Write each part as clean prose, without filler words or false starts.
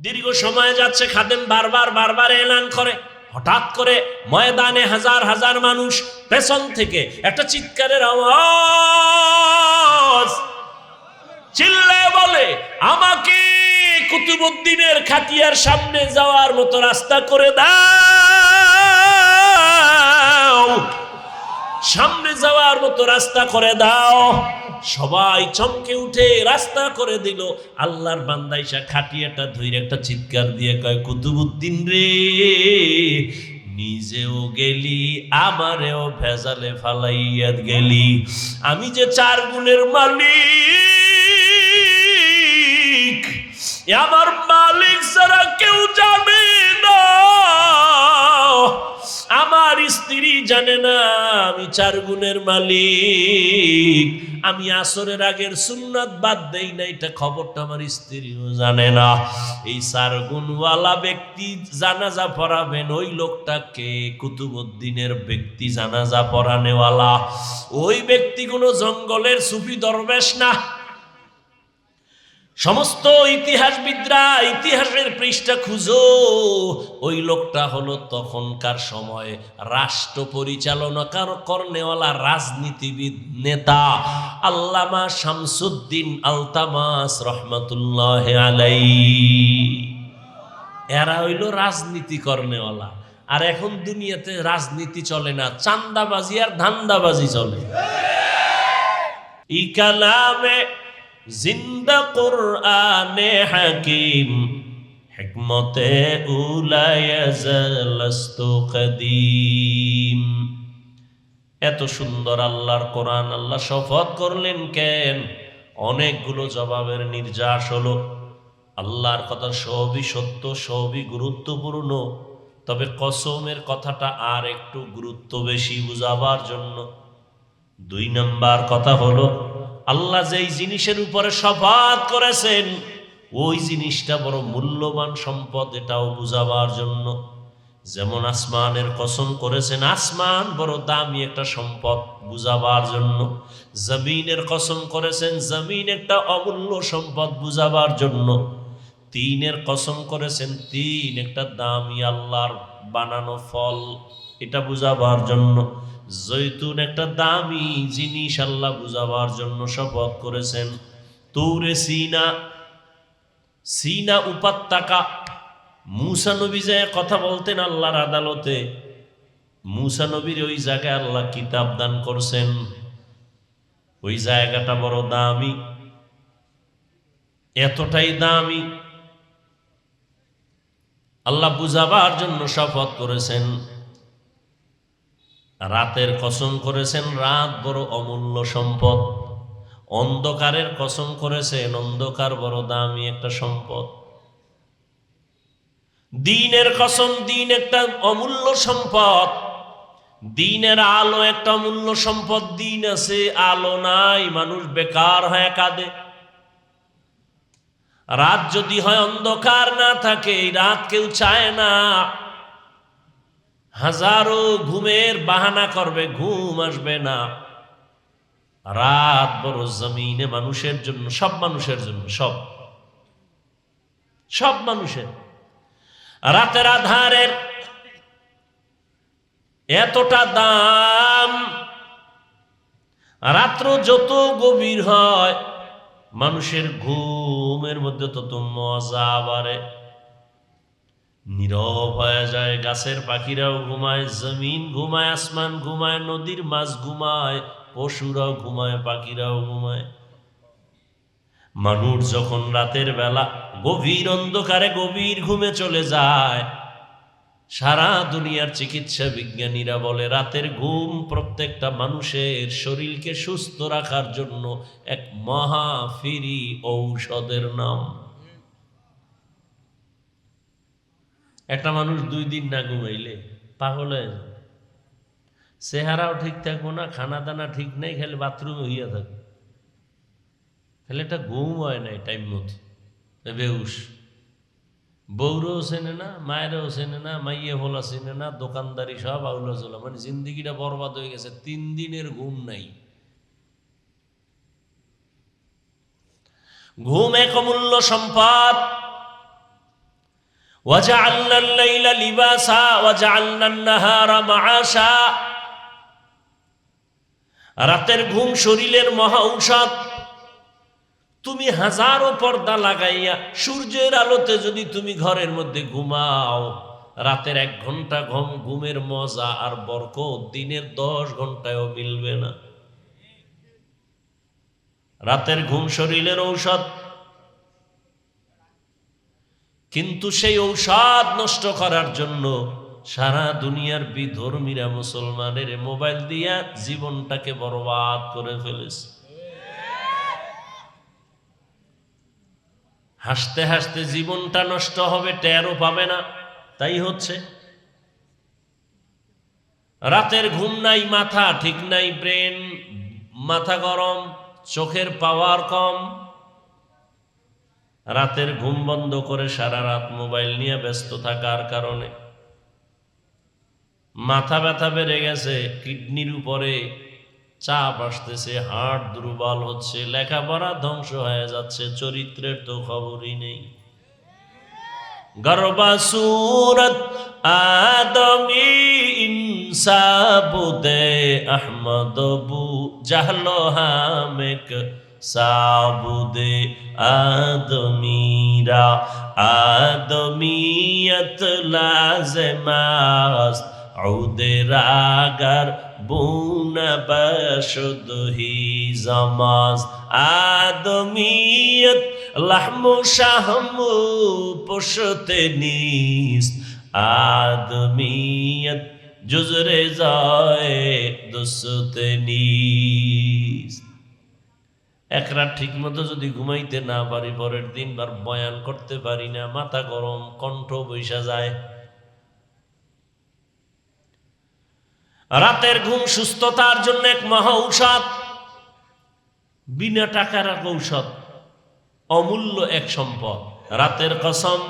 দীর্ঘ সময় যাচ্ছে, খাদেম বারবার এলান করে। হঠাৎ করে ময়দানে হাজার হাজার মানুষ, পেছন থেকে একটা চিৎকারের আওয়াজ, চিল্লায় বলে, আমাকে কুতুবউদ্দিনের খাটিয়ার সামনে যাওয়ার মতো রাস্তা করে দাও, সামনে যাওয়ার মতো রাস্তা করে দাও। সবাই চমকে উঠে রাস্তা করে দিল। আল্লাহর বান্দা ইসা খাটিয়াটা ধইরে একটা চিৎকার দিয়ে কয়, কুতুবউদ্দিন রে, নিজেও গেলি, আমারেও ভেজালে ফালাইয়া গেলি। আমি যে 4 গুণের মালিক, আমার মালিক ছাড়া কেউ জানে না, আমার স্ত্রী জানে না আমি 4 গুণের মালিক। আমি আসরের আগের সুন্নাত বাদ দেই না, এটা খবরটা আমার স্ত্রীও জানে না। এই 4 গুণওয়ালা ব্যক্তি জানাজা পড়াবেন, ওই লোকটাকে কুতুবউদ্দিনের ব্যক্তি জানাজা পড়ানেওয়ালা। ওই ব্যক্তি কোনো জঙ্গলের সুফি দরবেশ না। সমস্ত ইতিহাসবিদরা ইতিহাসের পৃষ্ঠা খুঁজো, ওই লোকটা হলো তখনকার সময়ে রাষ্ট্র পরিচালনা করনেওয়ালা রাজনীতিবিদ নেতা আল্লামা শামসুদ্দিন আলতামাস রহমাতুল্লাহ আলাইহি। এরা হইল রাজনীতি করনেওয়ালা। আর এখন দুনিয়াতে রাজনীতি চলে না, চান্দাবাজি আর ধান্দাবাজি চলে। ই কালামে জিন্দা কুরআনে হাকিম, হিকমতে উলায়াজালস্তু কদিম। এত সুন্দর আল্লাহর কোরআন, আল্লাহ শপথ করলেন কেন? অনেকগুলো জবাবের নির্যাস হলো। আল্লাহর কথা সবই সত্য, সবই গুরুত্বপূর্ণ, তবে কসমের কথাটা আর একটু গুরুত্ব বেশি বুঝাবার জন্য। 2 নাম্বার কথা হলো, আল্লাহ যেই জিনিসের উপরে শপথ করেছেন ওই জিনিসটা বড় মূল্যবান সম্পদ, এটাও বুঝাবার জন্য। যেমন আসমানের কসম করেছেন, আসমান বড় দামি একটা সম্পদ, বুঝাবার জন্য। জমিনের কসম করেছেন, জমিন একটা অমূল্য সম্পদ, বুঝাবার জন্য। 3-এর কসম করেছেন, 3 একটা দামি আল্লাহর বানানো ফল, এটা বুঝাবার জন্য। জৈতুন একটা দামি জিনিস, আল্লাহ বুঝাবার জন্য শপথ করেছেন। তুরে সিনা উপত্যকা, মূসা নবী যায় কথা বলতেন আল্লাহর আদালতে, মূসা নবীর ওই জায়গায় আল্লাহ কিতাব দান করছেন। ওই জায়গাটা বড় দামি, এতটাই দামি আল্লাহ বুঝাবার জন্য শপথ করেছেন। রাতের কসম করেছেন, রাত বড় অমূল্য সম্পদ। অন্ধকারের কসম করেছেন, অন্ধকার বড় দামি একটা সম্পদ। দিনের কসম, দিন একটা অমূল্য সম্পদ। দিনের আলো একটা অমূল্য সম্পদ। দিন আছে, আলো নাই, মানুষ বেকার হয়ে কাঁদে। রাত যদি হয়, অন্ধকার না থাকে, এই রাত কেউ চায় না। হাজারো ঘুমের বাহানা করবে, ঘুম আসবে না। রাত বড় জমিনে মানুষের জন্য, সব মানুষের জন্য, সব মানুষের। রাতের আধারের এতটা দাম, রাত্র যত গভীর হয় মানুষের ঘুমের মধ্যে তত মজা বাড়ে। নীরব হয়ে যায়, গাছের পাখিরাও ঘুমায়, জমিন ঘুমায়, আসমান ঘুমায়, নদীর মাছ ঘুমায়, পশুরাও ঘুমায়, পাখিরাও ঘুমায়। মানুষ যখন রাতের বেলা গভীর অন্ধকারে গভীর ঘুমে চলে যায়, সারা দুনিয়ার চিকিৎসা বিজ্ঞানীরা বলে রাতের ঘুম প্রত্যেকটা মানুষের শরীরকে সুস্থ রাখার জন্য এক মহা ফ্রি ঔষধের নাম। একটা মানুষ 2 দিন না ঘুমাইলে পাগল হয়ে যায়, চেহারাও ঠিক থাকবো না, খানা দানা ঠিক নেই, খালি বাথরুমে হইয়া থাকবে, খালি একটা ঘুম হয় নাই টাইম মতো, বেহুশ। বউরেও চেনে না, মায়েরও চেনে না, মাইয়ে ভোলা চেনে না, দোকানদারি সব আউলা চলা, মানে জিন্দিগিটা বরবাদ হয়ে গেছে। 3 দিনের ঘুম নাই। ঘুম এক অমূল্য সম্পদ। ওয়াজআলনা আল-লাইলা লিবাসা ওয়াজআলনা আন-নাহারা মাআশা। রাতের ঘুম শরীরের মহা ঔষধ। তুমি হাজারো পর্দা লাগাইয়া সূর্যের আলোতে যদি তুমি ঘরের মধ্যে ঘুমাও, রাতের 1 ঘন্টা ঘুমের মজা আর বরকত দিনের 10 ঘন্টায়ও মিলবে না। রাতের ঘুম শরীরের ঔষধ, কিন্তু সেই ঔষধ নষ্ট করার জন্য সারা দুনিয়ার বিধর্মীরা মুসলমানের মোবাইল দিয়া জীবনটাকে বরবাদ করে ফেলেছে। হাসতে হাসতে জীবনটা নষ্ট হবে, টেরও পাবে না। তাই হচ্ছে, রাতের ঘুম নাই, মাথা ঠিক নাই, ব্রেন মাথা গরম, চোখের পাওয়ার কম। রাতের ঘুম বন্ধ করে সারা রাত মোবাইল নিয়ে ব্যস্ত থাকার কারণে মাথা ব্যথা বেড়ে গেছে, কিডনির উপরে চাপ আসতেছে, হার্ট দুর্বল হচ্ছে, লেখাপড়া ধ্বংস হয়ে যাচ্ছে, চরিত্রের তো খবরই নেই। গর্বা সুরত আদমি ইনসাবুদে আহমদ বু জাহলো হামেক সাবুদে আদমিরা আদমিয়ত লাজমাস عود راگر بون بشد ہی زماز آدمیت لحم و شحم و پشت نیست آدمیت جز رضای دوست نیست এক রাত ঠিক মতো যদি ঘুমাইতে না পারি, পরের দিন বার বয়ান করতে পারি না, মাথা গরম, কণ্ঠ বৈশা যায়। রাতের ঘুম সুস্থতার জন্য এক মহা ঔষধ, বিনা টাকার এক ঔষধ, অমূল্য এক সম্পদ। রাতের কসম,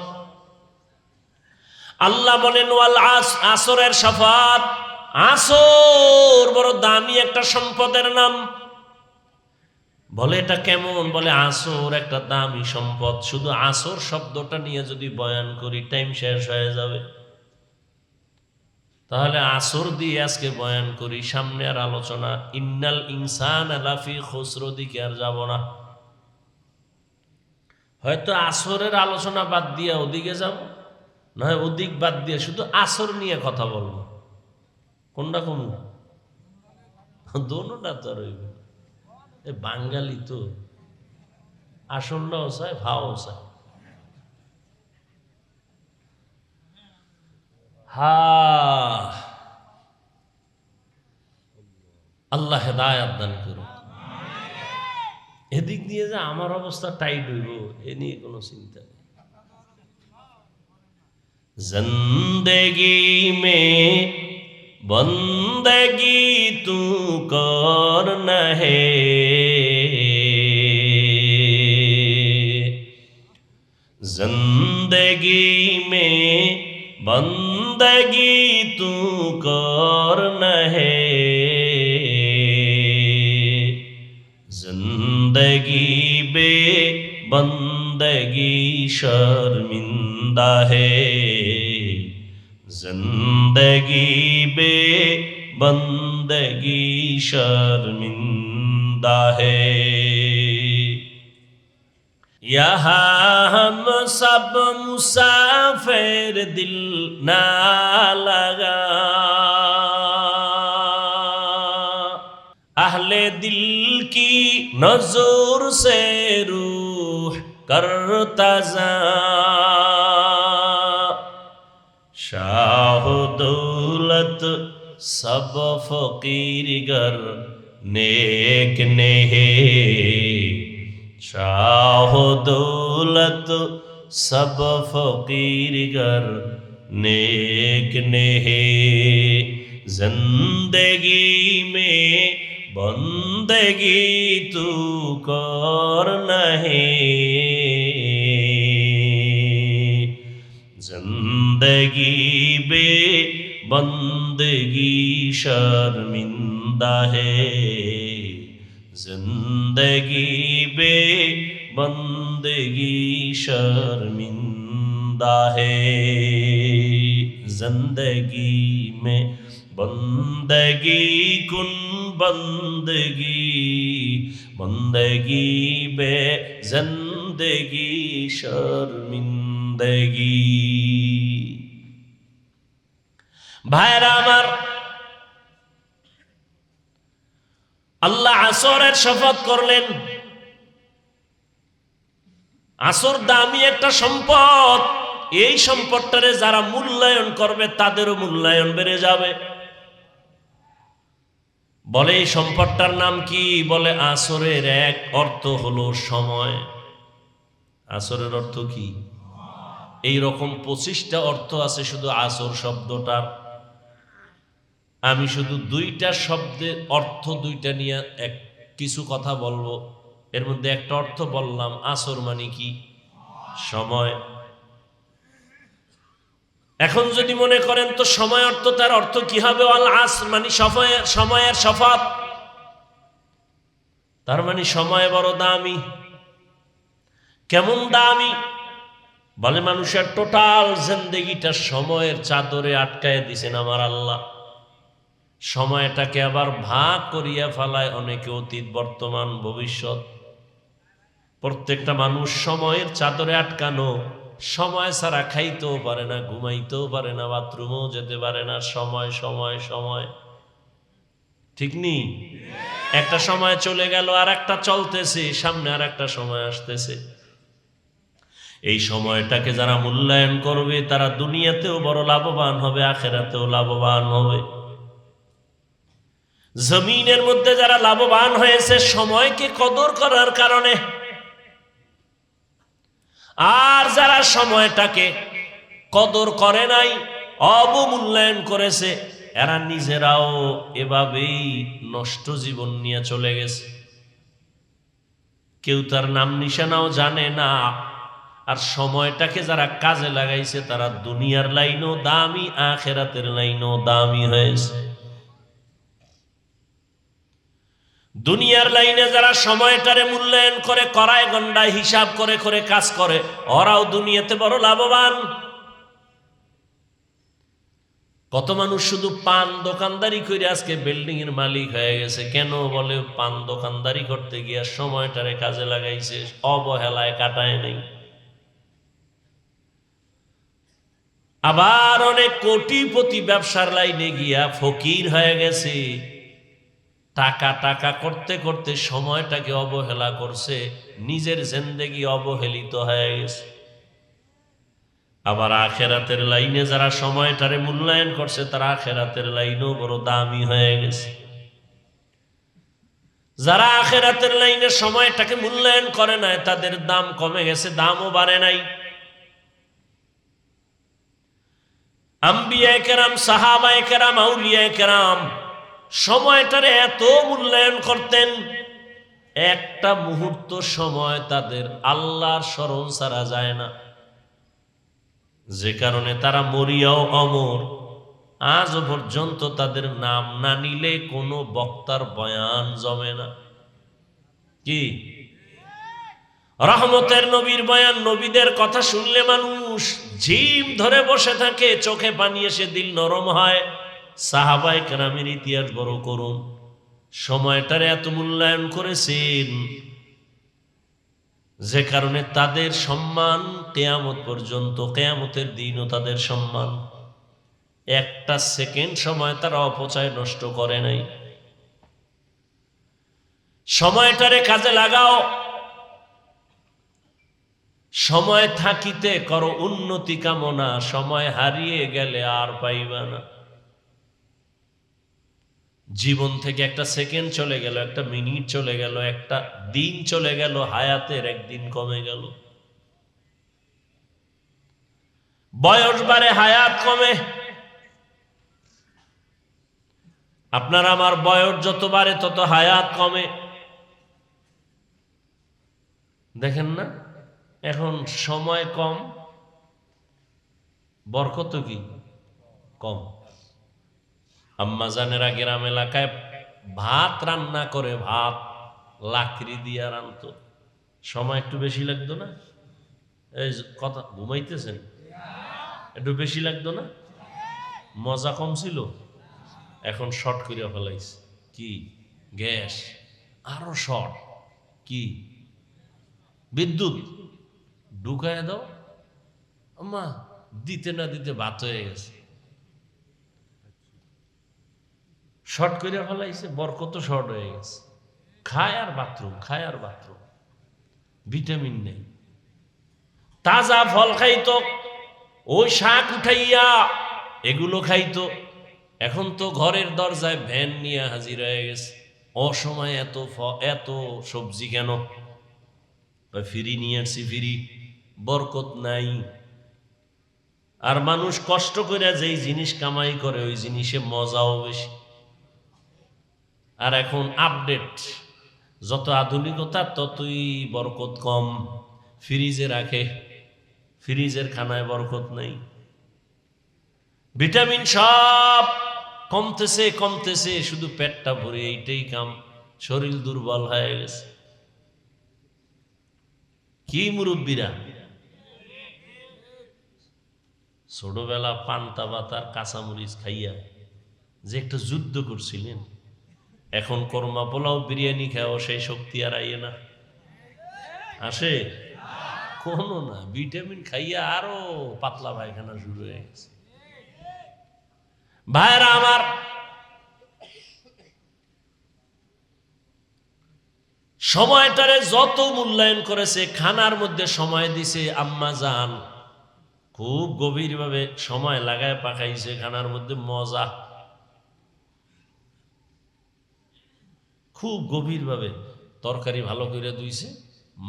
আল্লাহ বলেন ওয়াল আসরের শপথ, আসর বড় দামি একটা সম্পদের নাম। বলে এটা কেমন? বলে আসর একটা দামি সম্পদ, শুধু আসর শব্দটা নিয়ে যদি বয়ান করি টাইম শেষ হয়ে যাবে। তাহলে আসর দিয়ে আজকে বয়ান করি, সামনে আর আলোচনা ইন্নাল ইনসান লাফি খুসর দিকে আর যাব না। হয়তো আসরের আলোচনা বাদ দিয়ে ওদিকে যাব, নয় ওদিক বাদ দিয়ে শুধু আসর নিয়ে কথা বলবো। কোনটা কোন? দোনোটা তো রইবে। বাঙালি তো আসরটাও চায়, ভাও চায়। আল্লাহ হেদায়াত দান করুন। এদিক দিয়ে যে আমার অবস্থা টাইট হইব এ নিয়ে কোনো চিন্তা নেই। জিন্দেগি মে বন্দেগি তু করনা হে, জিন্দেগি মে बंदगी तू करना है, जिंदगी बे बंदगी शर्मिंदा है, जिंदगी बे बंदगी शर्मिंदा है। यहाँ हम सब मुसाफिर दिल ना लगा, अहले दिल की नजर से रूह करता जा, शाह दौलत सब फकीर गर नेक ने है, शाह दौलत सब फकीर गर नेक ने है, जिंदगी में बंदगी तू करना है, जिंदगी बे बंदगी शर्मिंदा है, जिंदगी बे बंदगी शर्मिंदा जिंदा है जिंदगी में बंदगी कुन बंदगी बंदगी बे जिंदगी शर्मिंदगी। भाईरा आमार, আল্লাহ আসরের শপথ করলেন। আসর দামি একটা সম্পদ, এই সম্পদটারে যারা মূল্যায়ন করবে তাদেরও মূল্যায়ন বেড়ে যাবে। বলে এই সম্পদটার নাম কি? বলে আসরের এক অর্থ হলো সময়। আসরের অর্থ কি? এই রকম 25টা অর্থ আছে শুধু আসর শব্দটার। আমি শুধু 2টা শব্দের অর্থ 2টা নিয়ে কিছু কথা বলবো। এর মধ্যে একটা অর্থ বললাম, আসর মানে কি? সময়। এখন যদি মনে করেন তো সময় অর্থ, তার অর্থ কি হবে? আল আসর মানে সময়ের শপথ। তার মানে সময় বড় দামি। কেমন দামি? বলে মানুষের টোটাল জিন্দেগিটা সময়ের চাদরে আটকায় দিছেন আমার আল্লাহ। সময়টাকে আবার ভাগ করিয়া ফেলায় অনেকে, অতীত, বর্তমান, ভবিষ্যৎ। প্রত্যেকটা মানুষ সময়ের চাদরে আটকানো। সময় ছাড়া খাইতেও পারে না, ঘুমাইতেও পারে না, বাথরুমেও যেতে পারে না। সময় সময় সময়, ঠিক নেই? একটা সময় চলে গেল, আর একটা চলতেছে, সামনে আর একটা সময় আসতেছে। এই সময়টাকে যারা মূল্যায়ন করবে তারা দুনিয়াতেও বড় লাভবান হবে, আখিরাতেও লাভবান হবে। জমিনের মধ্যে যারা লাভবান হয়েছে সময়কে কদর করার কারণে, আর যারা সময়টাকে কদর করে নাই, অবমূল্যায়ন করেছে, এরা নিজেরাও এভাবেই নষ্ট জীবন নিয়ে চলে গেছে। কেউ তার নাম নিশানাও জানে না। আর সময়টাকে যারা কাজে লাগাইছে তারা দুনিয়ার লাইনও দামি, আখিরাতের লাইনও দামি হয়েছে। দুনিয়ার লাইনে যারা সময়টারে মূল্যায়ন করে, কড়ায় গন্ডায় হিসাব করে করে কাজ করে, ওরাও দুনিয়াতে বড় লাভবান। কত মানুষ শুধু পান দোকানদারি করে আজকে বিল্ডিং এর মালিক হয়ে গেছে। কেন? বলে পান দোকানদারি করতে গিয়া সময়টারে কাজে লাগাইছে, অবহেলায় কাটায় নেই। আবার অনেক কোটিপতি ব্যবসার লাইনে গিয়া ফকির হয়ে গেছে। টাকা টাকা করতে করতে সময়টাকে অবহেলা করছে, নিজের জিন্দেগি অবহেলিত হয়ে গেছে। আবার আখিরাতের লাইনে যারা সময়টারে মূল্যায়ন করছে তারা আখিরাতের লাইনেও বড় দামি হয়ে গেছে। যারা আখিরাতের লাইনে সময়টাকে মূল্যায়ন করে নাই তাদের দাম কমে গেছে, দামও বাড়ে নাই। আম্বিয়ায়ে কেরাম, সাহাবায়ে কেরাম, আউলিয়ায়ে কেরাম সময়টারে এত মূল্যায়ন করতেন, একটা মুহূর্ত সময় তাদের আল্লাহর স্মরণ ছাড়া যায় না। যে কারণে তারা মরিয়াও অমর। আজ পর্যন্ত তাদের নাম না নিলে কোনো বক্তার বয়ান জমে না। কি রহমতের নবীর বয়ান, নবীদের কথা শুনলে মানুষ জিম ধরে বসে থাকে, চোখে পানি এসে দিল নরম হয়। সাহাবায়ে কেরামের ইতিহাস বড় করুন। সময়টারে এত মূল্যায়ন করেছেন যে কারণে তাদের সম্মান কিয়ামত পর্যন্ত, কিয়ামতের দিনও তাদের সম্মান। একটা সেকেন্ড সময় তারা অপচয় নষ্ট করে নাই। সময়টারে কাজে লাগাও। সময় থাকিতে করো উন্নতি কামনা, সময় হারিয়ে গেলে আর পাইবা না। জীবন থেকে একটা সেকেন্ড চলে গেল, একটা মিনিট চলে গেল, একটা দিন চলে গেল, হায়াতের একদিন কমে গেল। বয়স বাড়ে, হায়াত কমে। আপনার আমার বয়স যত বাড়ে তত হায়াত কমে। দেখেন না, এখন সময় কম, বরকত কি কম। আম্মা জানেরা গ্রাম এলাকায় ভাত রান্না করে, ভাত লাকড়ি দিয়ে রান্নত, সময় একটু বেশি লাগতো না? এই কথা ঘুমাইতেছেন, একটু বেশি লাগতো না? মজা কম ছিল, এখন শর্ট করে ফেলাইছে। কি গ্যাস, আরো শর্ট। কি বিদ্যুৎ ঢুকায় দাও, আম্মা দিতে না দিতে ভাত হয়ে গেছে। শর্ট করে ফেলাইছে, বরকত শর্ট হয়ে গেছে। খায় আর বাথরুম, খায় আর বাথরুম, ভিটামিন নেই। তাজা ফল খাইতো, ওই শাক উঠাইয়া এগুলো খাইতো। এখন তো ঘরের দরজায় ভ্যান নিয়ে হাজির হয়ে গেছে। অসময়ে এত সবজি কেন? ফ্রি নিয়ে আসছি, ফ্রি, বরকত নাই। আর মানুষ কষ্ট করে যেই জিনিস কামাই করে ওই জিনিসে মজাও বেশি। আর এখন আপডেট, যত আধুনিকতা ততই বরকত কম। ফ্রিজে রাখে, ফ্রিজের খানায় বরকত নাই। ভিটামিন সব কমতেছে কমতেছে, শুধু পেটটা ভরে এইটাই কাম, শরীর দুর্বল হয়ে গেছে। কি মুরব্বীরা ছোটবেলা পান্তা ভাত আর কাঁচামরিচ খাইয়া যে একটা যুদ্ধ করছিলেন, এখন কর্মা পোলাও বিরিয়ানি খাও সেই শক্তি আর আইয়ে না, আসে কোনো না। ভিটামিন খাইয়া আরো পাতলা পায়খানা শুরু হয়ে গেছে। ভাইরা আমার, সময়টারে যত মূল্যায়ন করেছে, খানার মধ্যে সময় দিছে আম্মা জান, খুব গভীরভাবে সময় লাগায় পাকাইছে খানার মধ্যে, মজা খুব গভীরভাবে। তরকারি ভালো করে ধুইছে,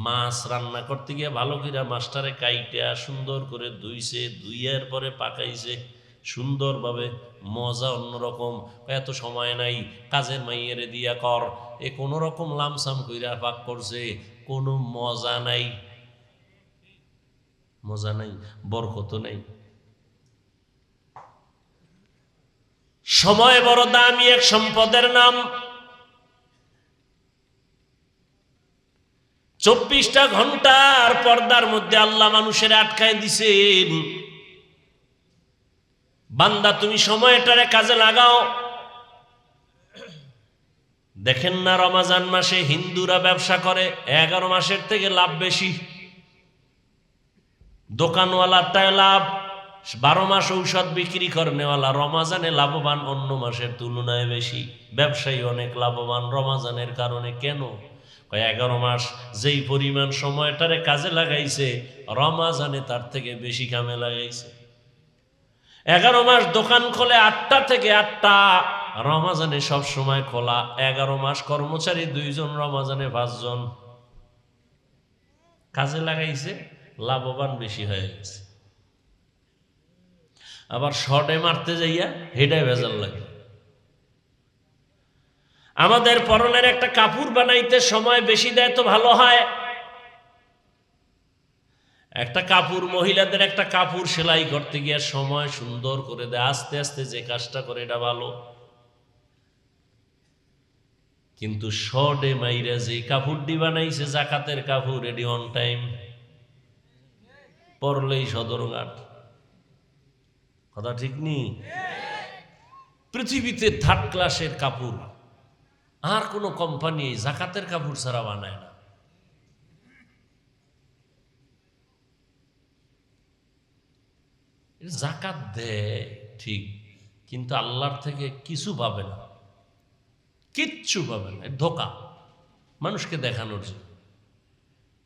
মাছ রান্না করতে গিয়ে ভালো করে মাছটারে কাইটা সুন্দর করে ধুইছে, ধুইয়ার পরে পাকাইছে সুন্দরভাবে, মজা অন্যরকম। এত সময় নাই, কাজের মাইয়েরে দিয়া কর, এ কোনো রকম লামসাম কইরা পাক করছে, কোনো মজা নাই, মজা নাই, বরকত নাই। সময় বড় দামি এক সম্পদের নাম। 24টা ঘন্টার পর্দার মধ্যে আল্লাহ মানুষের আটকায় দিছেন। বান্দা তুমি সময়টারে কাজে লাগাও। দেখেন না রমজান মাসে হিন্দুরা ব্যবসা করে, 11 মাসের থেকে লাভ বেশি। দোকানওয়ালারটায় লাভ, 12 মাস ঔষধ বিক্রি করনেওয়ালা রমজানে লাভবান অন্য মাসের তুলনায় বেশি। ব্যবসায়ী অনেক লাভবান রমজানের কারণে। কেন? 11 মাস যেই পরিমাণ সময়টারে কাজে লাগাইছে, রমজানে তার থেকে বেশি কামে লাগাইছে। 11 মাস দোকান খোলে 8টা থেকে 8টা, রমজানে সব সময় খোলা। 11 মাস কর্মচারী 2 জন, রমজানে 5 জন। কাজে লাগাইছে, লাভবান বেশি হয়ে গেছে। আবার শর্টে মারতে যাইয়া হেডায় ভেজাল লাগে। আমাদের পরনের একটা কাপড় বানাইতে সময় বেশি দেয় তো ভালো হয়। একটা কাপড়, মহিলাদের একটা কাপড় সেলাই করতে গিয়ে সময় সুন্দর করে দেয়, আস্তে আস্তে যে কাজটা করে এটা ভালো। কিন্তু শর্টে মাইরা যে কাপড়টি বানাইছে জাকাতের কাপড়, এটি অন টাইম পরলেই সদরঘাট। কথা ঠিক নেই? পৃথিবীতে 3rd ক্লাসের কাপড় আর কোন কোম্পানি জাকাতের কাপড় ছাড়া বানায় না। জাকাত দেয় ঠিক, কিন্তু আল্লাহর থেকে কিছু পাবে না, কিচ্ছু পাবে না। ধোঁকা, মানুষকে দেখানোর জন্য।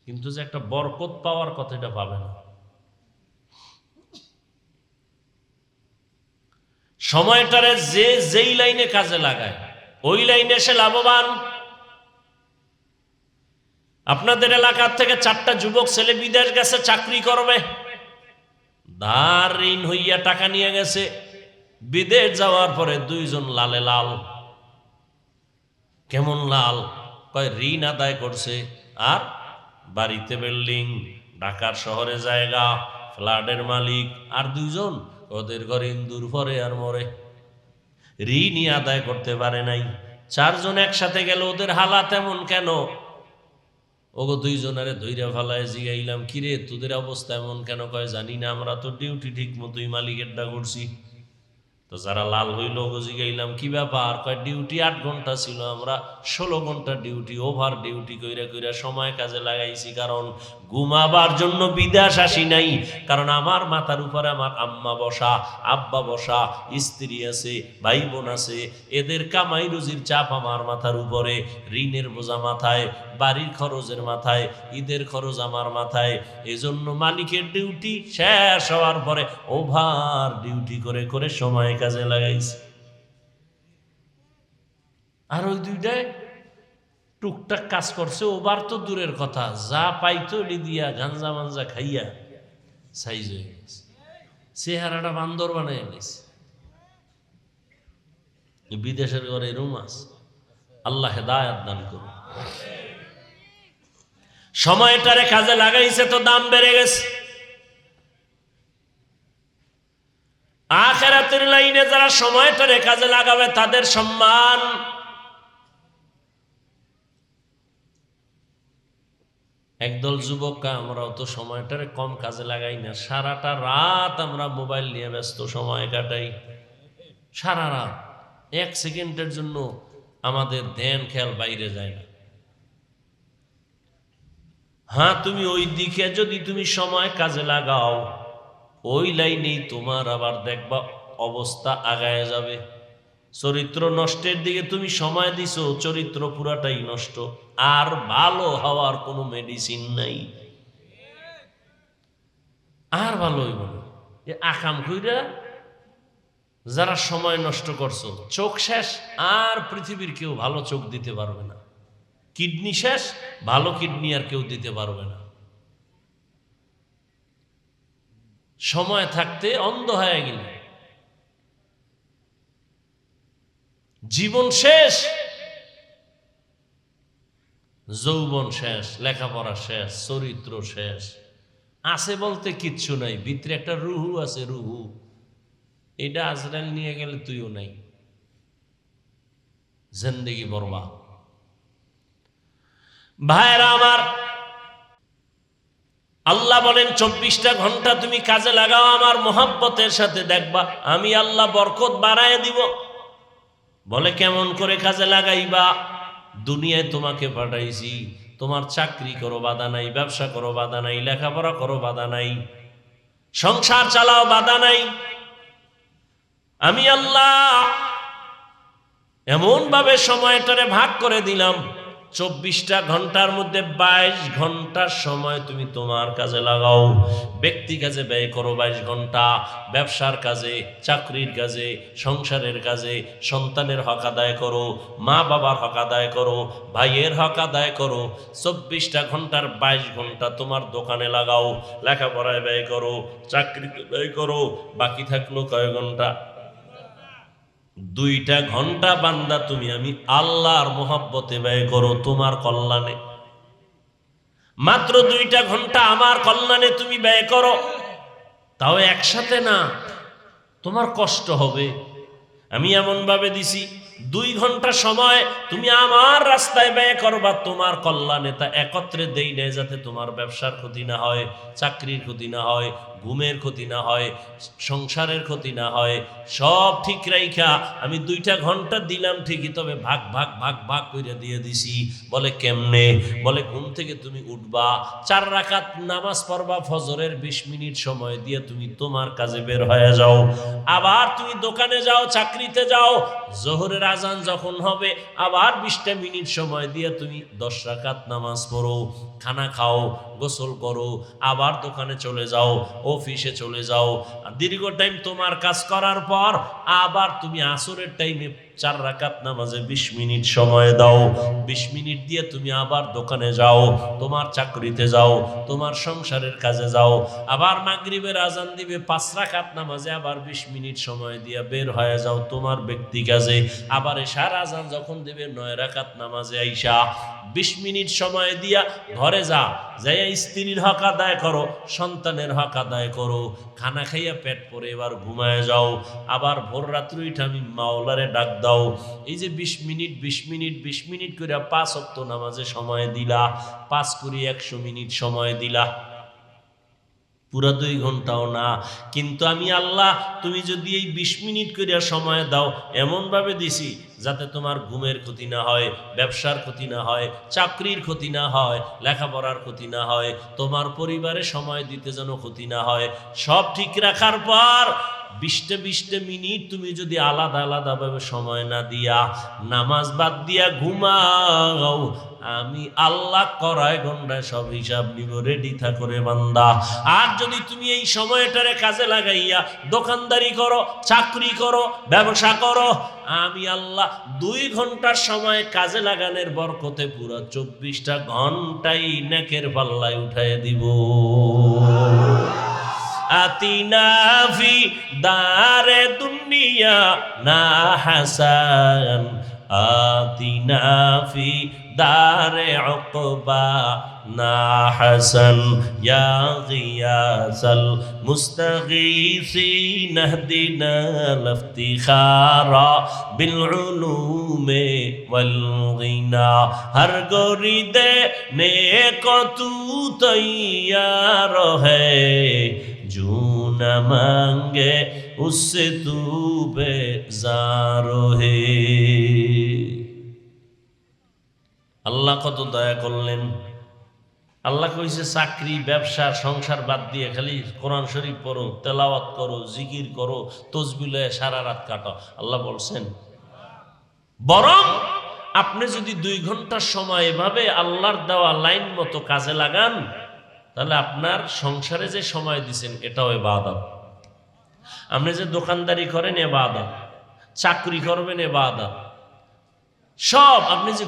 কিন্তু যে একটা বরকত পাওয়ার কথা, এটা পাবে না। সময়টারে যে যেই লাইনে কাজে লাগায় ওই লাইনে সে লাভবান। আপনাদের এলাকার থেকে 4টা যুবক ছেলে বিদেশ গেছে চাকরি করবে, ধার ঋণ হইয়া টাকা নিয়ে গেছে। বিদেশ যাওয়ার পরে 2 জন লালে লাল। কেমন লাল? কয় ঋণ আদায় করছে আর বাড়িতে বিল্ডিং, ঢাকার শহরে জায়গা, ফ্ল্যাটের মালিক। আর 2 জন ওদের ঘরে ইন্দুর পরে আর মরে, ঋণই আদায় করতে পারে নাই। 4 জন একসাথে গেল, ওদের হালাত এমন কেন? ওগো দুইজনারে ধৈর্য ফালায় জিগাইলাম, কিরে তোদের অবস্থা এমন কেন? কয় জানি না, আমরা তো ডিউটি ঠিক মতোই মালিকেরটা করছি। তো যারা লাল হইল ওগো জিগাইলাম কি ব্যাপার? কয় ডিউটি 8 ঘন্টা ছিল, আমরা 16 ঘন্টা ডিউটি ওভার ডিউটি কইরা কইরা সময় কাজে লাগাইছি। কারণ ঘুমাবার জন্য বিদেশ আসি নাই, কারণ আমার মাথার উপরে আমার আম্মা বসা, আব্বা বসা, স্ত্রী আছে, ভাই বোন আছে, এদের কামাই রুজির চাপ আমার মাথার উপরে, ঋণের বোঝা মাথায়, বাড়ির খরচের মাথায়, ঈদের খরচ আমার মাথায়। এজন্য মালিকের ডিউটি শেষ হওয়ার পরে ওভার ডিউটি করে করে সময় কাজে লাগাইছে। আর ওই দুইটায় টুকটাক কাজ করছে, ওভার তো দূরের কথা, যা পাইতো এটি দিয়া গাঞ্জা মাঞ্জা খাইয়া সাইজ হয়ে গেছে, চেহারাটা বান্দর বানাই গেছে। বিদেশের ঘরে রুম আছে। আল্লাহ হেদায়াত দান করুন। সময়টারে কাজে লাগাইছে তো দাম বেড়ে গেছে। আখিরাতের লাইনে যারা সময়টারে কাজে লাগাবে তাদের সম্মান। একদল যুবক, আমরাও তো সময়টারে কম কাজে লাগাই না, সারাটা রাত আমরা মোবাইল নিয়ে ব্যস্ত সময় কাটাই। সারা রাত 1 সেকেন্ডের জন্য আমাদের ধ্যান খেয়াল বাইরে যায় না। হ্যাঁ, তুমি ওই দিকে যদি তুমি সময় কাজে লাগাও, ওই লাইনেই তোমার আবার দেখবা অবস্থা আগায় যাবে। চরিত্র নষ্টের দিকে তুমি সময় দিছো, চরিত্র পুরাটাই নষ্ট, আর ভালো হওয়ার কোনো মেডিসিন নাই। আর ভালো হইব না। আকাম কইরা যারা সময় নষ্ট করছো, চোখ শেষ, আর পৃথিবীর কেউ ভালো চোখ দিতে পারবে না। কিডনি শেষ, ভালো কিডনি আর কেউ দিতে পারবে না। সময় থাকতে অন্ধ হয়ে গেলে জীবন শেষ, যৌবন শেষ, লেখাপড়া শেষ, চরিত্র শেষ, আছে বলতে কিচ্ছু নাই। ভিতরে একটা রুহু আছে, রুহু, এটা আজরাইল নিয়ে গেলে তুইও নাই, জিন্দেগি বরবাদ। ভাইরা আমার, আল্লাহ বলেন 24টা ঘন্টা তুমি কাজে লাগাও আমার মোহাব্বতের সাথে, দেখবা আমি আল্লাহ বরকত বাড়ায় দিব। বলে কেমন করে কাজে লাগাইবা? দুনিয়ায় তোমাকে পাঠাইছি, তোমার চাকরি করো বাধা নাই, ব্যবসা করো বাধা নাই, লেখাপড়া করো বাধা নাই, সংসার চালাও বাধা নাই। আমি আল্লাহ এমন ভাবে সময়টারে ভাগ করে দিলাম, 24টা ঘন্টার মধ্যে 22 ঘন্টার সময় তুমি তোমার কাজে লাগাও। ব্যক্তি কাজে ব্যয় করো 22 ঘন্টা, ব্যবসার কাজে, চাকরির কাজে, সংসারের কাজে, সন্তানের হক আদায় করো, মা বাবার হক আদায় করো, ভাইয়ের হক আদায় করো। 24টা ঘন্টার 22 ঘন্টা তোমার দোকানে লাগাও, লেখাপড়ায় ব্যয় করো, চাকরিতে ব্যয় করো। বাকি থাকলো কয় ঘন্টা? 2টা ঘন্টা বান্দা তুমি আমি আল্লাহর মোহাব্বতে ব্যয় করো, তোমার কল্যাণে। মাত্র 2টা ঘন্টা আমার কল্যাণে তুমি ব্যয় করো, তাও একসাথে না, তোমার কষ্ট হবে। আমি এমন ভাবে দিছি 2 ঘন্টা সময় তুমি আমার রাস্তায় ব্যয় করবা তোমার কল্যাণে, তা একত্রে দেই নাই যাতে তোমার ব্যবসার ক্ষতি না হয়, চাকরির ক্ষতি না হয়, ঘুমের ক্ষতি না হয়, সংসারের ক্ষতি না হয়। সব ঠিক রাইখা আমি 2টা ঘন্টা দিলাম ঠিকই, তবে ভাগ ভাগ ভাগ ভাগ করে দিয়ে দিছি। বলে কেমনে? বলে ঘুম থেকে তুমি উঠবা, 4 রাকাত নামাজ পড়বা, ফজরের 20 মিনিট সময় দিয়ে তুমি তোমার কাজে বের হয়ে যাও। আবার তুমি দোকানে যাও, চাকরিতে যাও, জোহরের আজান যখন হবে আবার 20টা মিনিট সময় দিয়ে তুমি 10 রাকাত নামাজ পড়ো, খানা খাও, গোসল করো, আবার দোকানে চলে যাও, অফিসে চলে যাও। দীর্ঘ টাইম তোমার কাজ করার পর আবার তুমি আসরের টাইমে 4 রাকাত নামাজে 20 মিনিট সময় দাও। 20 মিনিট দিয়ে তুমি আবার দোকানে যাও, তোমার চাকরিতে যাও, তোমার সংসারের কাজে যাও। আবার মাগরিবের আজান দিবে, 5 রাকাত নামাজে আবার 20 মিনিট সময় দিয়ে বের হয়ে যাও তোমার ব্যক্তি কাজে। আবার এশার আজান যখন দিবে 9 রাকাত নামাজে আইসা 20 মিনিট সময় দিয়া ঘরে যা, যাইয়া স্ত্রীর হক আদায় করো, সন্তানের হক আদায় করো, খানা খাইয়া পেট পরে এবার ঘুমায় যাও, আবার ভোর রাত্রে উঠে আমি মাওলারে ডাক দাও। এই যে 20 মিনিট 20 মিনিট 20 মিনিট করে 5 ওয়াক্ত নামাজে সময় দিলা, 5 করে 100 মিনিট সময় দিলা, পুরা 2 ঘন্টাও না। কিন্তু আমি আল্লাহ, তুমি যদি এই 20 মিনিট করে সময় দাও, এমনভাবে দিছি যাতে তোমার ঘুমের ক্ষতি না হয়, ব্যবসার ক্ষতি না হয়, চাকরির ক্ষতি না হয়, লেখাপড়ার ক্ষতি না হয়, তোমার পরিবারে সময় দিতে যেন ক্ষতি না হয়। সব ঠিক রাখার পর 20 মিনিট তুমি যদি আলাদা আলাদাভাবে সময় না দিয়া নামাজ বাদ দিয়া ঘুমাও, আমি আল্লাহ করায় গন্ডায় সব হিসাব নিব, রেডি থাকরে বান্দা। আর যদি তুমি এই সময়টারে কাজে লাগাইয়া দোকানদারি করো, চাকরি করো, ব্যবসা করো, আমি আল্লাহ 2 ঘন্টার সময় কাজে লাগানোর বরকতে পুরো 24টা ঘন্টাই নেকের পাল্লায় উঠায় দিব। আতিনা ফি দারে দুনিয়া না হাসান, আতিনা ফি দারে উকবা না হাসান, ইয়া গিয়াসাল মুস্তাগীসিন ইহদিনা লিফতিখারা বিল উলুমে ওয়াল গিনা। হর গরিদে নেক তু তৈয়ার হ্যায়, जो न मांगे उससे तू बेजार है। আল্লাহ কত দয়া করলেন। আল্লাহ কইছে চাকরি, ব্যবসা, সংসার বাদ দিয়ে খালি কোরআন শরীফ পড়ো, তেলাওয়াত করো, জিকির করো, তসবিহ সারা রাত কাটো। আল্লাহ বলছেন বরং আপনি যদি 2 ঘন্টার সময় এভাবে আল্লাহর দেওয়া লাইন মতো কাজে লাগান, তাহলে আপনার সংসারে যে সময় দিচ্ছেন এটাও ইবাদত। আপনি যে দোকানদারি করেন ইবাদত, চাকরি করবেন ইবাদত, সব আপনি যে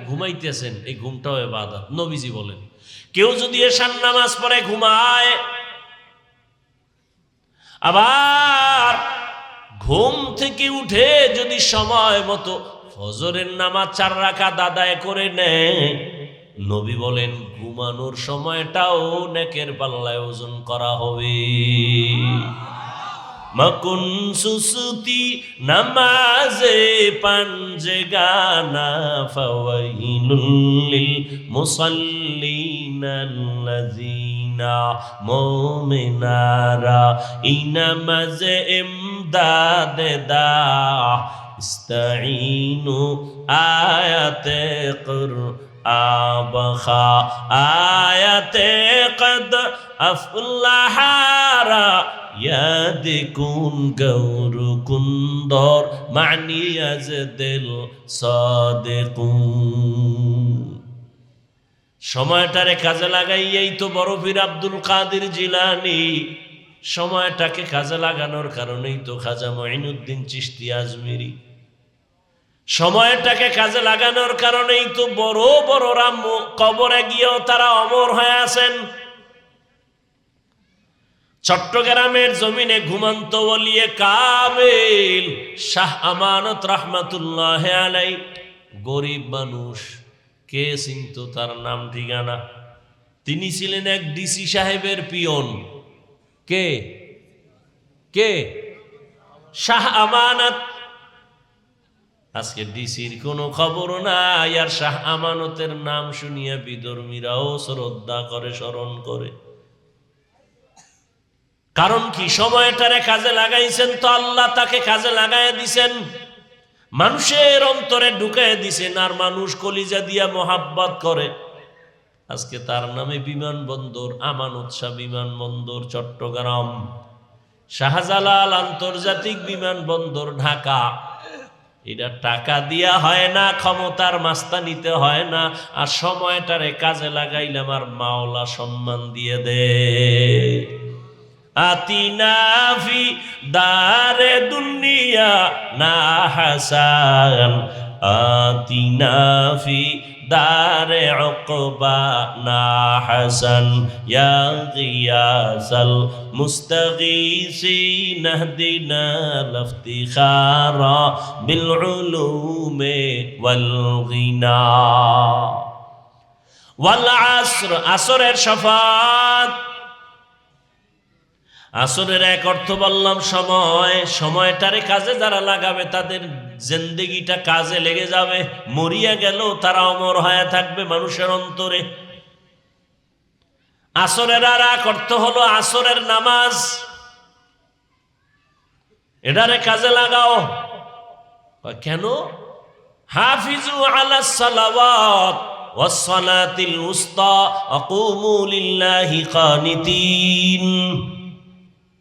ঘুমাইতেছেন এই ঘুমটাও ইবাদত। নবীজি বলেন কেউ যদি এশার নামাজ পড়ে ঘুমায়, আবার ঘুম থেকে উঠে যদি সময় মতো ফজরের নামাজ 4 রাকাত আদায় করে নেয়, নবী বলেন ঘুমানোর সময়টাও নেকের পাল্লায় ওজন করা হবে। মকুন সুসুতি নামাজে পাঞ্জে গানা ফাওয়াইলুল লিল মুসাল্লিনাল্লাযিনা মুমিনারা ইনামাজে ইমদাদে দা ইস্তাঈনু আয়াতে আবখা আয়াতে কদ আফলাহারা ইয়াদিকুন গৌর কুন্দর মানিয়াজ দিল সাদিকুন। সময়টারে কাজে লাগাইয়াই তো বড় পীর আব্দুল কাদের জিলানী, সময়টাকে কাজে লাগানোর কারণেই তো খাজা মঈনুদ্দিন চিশতি আজমিরি, সময়টাকে কাজে লাগানোর কারণেই তো বড় বড়রা কবরে গিয়েও তারা অমর হয়ে আছেন। চট্টগ্রামের জমিনে ঘুমন্ত ওলিয়ে কামিল শাহ আমানত রাহমাতুল্লাহ আলাই, গরিব মানুষ, কে চিনত তার নাম ঠিকানা? তিনি ছিলেন এক ডিসি সাহেবের পিয়ন। কে কে? শাহ আমানত। আজকে ডিসির কোনো খবর নাই, আর শাহ আমানতের নাম শুনিয়া বিধর্মীরাও শ্রদ্ধা করে, স্মরণ করে। কারণ কি? সময়টারে কাজে লাগাইছেন তো আল্লাহ তাকে কাজে লাগাইয়া দিছেন, মানুষের অন্তরে ঢুকাইয়া দিছেন, আর মানুষ কলিজা দিয়া মোহাব্বত করে। আজকে তার নামে বিমানবন্দর, আমানত শাহ বিমানবন্দর চট্টগ্রাম, শাহজালাল আন্তর্জাতিক বিমানবন্দর ঢাকা। এটা টাকা দিয়া হয় না, ক্ষমতার মাস্তানিতে হয় না, আর সময়টারে কাজে লাগাইলাম আর মাওলা সম্মান দিয়ে দে। আতিনা ফি দারে দুনিয়া না হাসান, আতিনা ফি দারে উকবা না হাসান, ইয়া গিয়াসাল মুস্তাগীসিন ইহদিনা লিফতিখারা বিল উলুমে ওয়াল গিনা। ওয়াল আসর, আসরের শাফাত। আসরের এক অর্থ বললাম সময়, সময়টারে কাজে যারা লাগাবে তাদের জিন্দেগিটা কাজে লেগে যাবে, মরিয়া গেল তারা অমর হয়ে থাকবে মানুষের অন্তরে। আসরের আর এক অর্থ হলো আসরের নামাজ, এটারে কাজে লাগাও। কেন? হাফিজু আলাস সালাওয়াত ওয়াস সালাতিল উসতা আকুমু লিল্লাহি কানিতিন।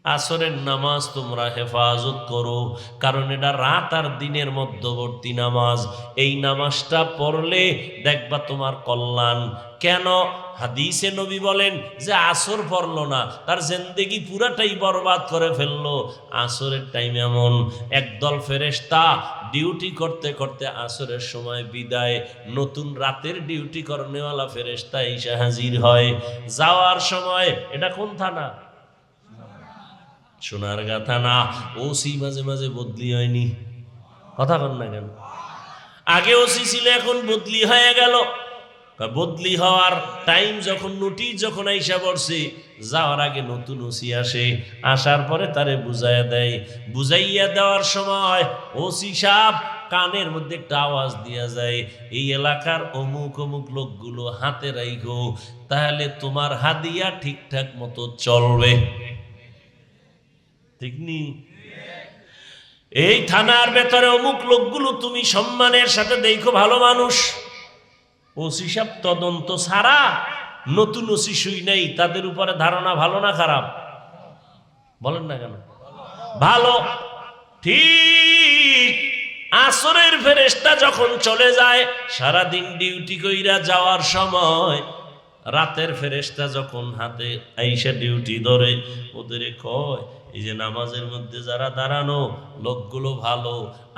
আসরের নামাজ তোমরা হেফাজত করো, কারণ এটা রাত আর দিনের মধ্যবর্তী নামাজ। এই নামাজটা পড়লে দেখবা তোমার কল্যাণ। কেন? হাদিসে নবী বলেন যে আসর পড়লো না তার জিন্দেগি পুরাটাই বরবাদ করে ফেললো। আসরের টাইম এমন, একদল ফেরেশতা ডিউটি করতে করতে আসরের সময় বিদায়, নতুন রাতের ডিউটি করনেওয়ালা ফেরেশতা এসে হাজির হয়। যাওয়ার সময়, এটা কোন থানা? সোনারগাঁ থানা। ওসি মাঝে মাঝে বদলি হয়নি, কথা কন না কেন? আগে ওসি ছিল, এখন বদলি হয়ে গেল। বদলি হওয়ার টাইম যখন, নোটিশ যখন আইসা পড়ছে, যাওয়ার আগে নতুন ওসি আসে, আসার পরে তারে বুঝাইয়া দেয়। বুঝাইয়া দেওয়ার সময় ওসি সাহেব কানের মধ্যে একটা আওয়াজ দিয়া যায়, এই এলাকার অমুক অমুক লোকগুলো হাতে রাইখো, তাহলে তোমার হাদিয়া ঠিকঠাক মতো চলবে। ঠিক নি? এই থানার ভেতরে অমুক লোকগুলো তুমি সম্মানের সাথে দেখো, ভালো মানুষ। ওসি সাহেব তদন্ত ছাড়া নতুন ওসি শুই নাই, তাদের উপরে ধারণা ভালো না খারাপ? বলেন না কেন? ভালো। ঠিক আসরের ফেরেশতা যখন চলে যায়, সারাদিন ডিউটি কইরা যাওয়ার সময় রাতের ফেরেশতা যখন হাতে আইসা ডিউটি ধরে, ওদের কয়, এই যে নামাজের মধ্যে যারা দাঁড়ানো লোকগুলো ভালো,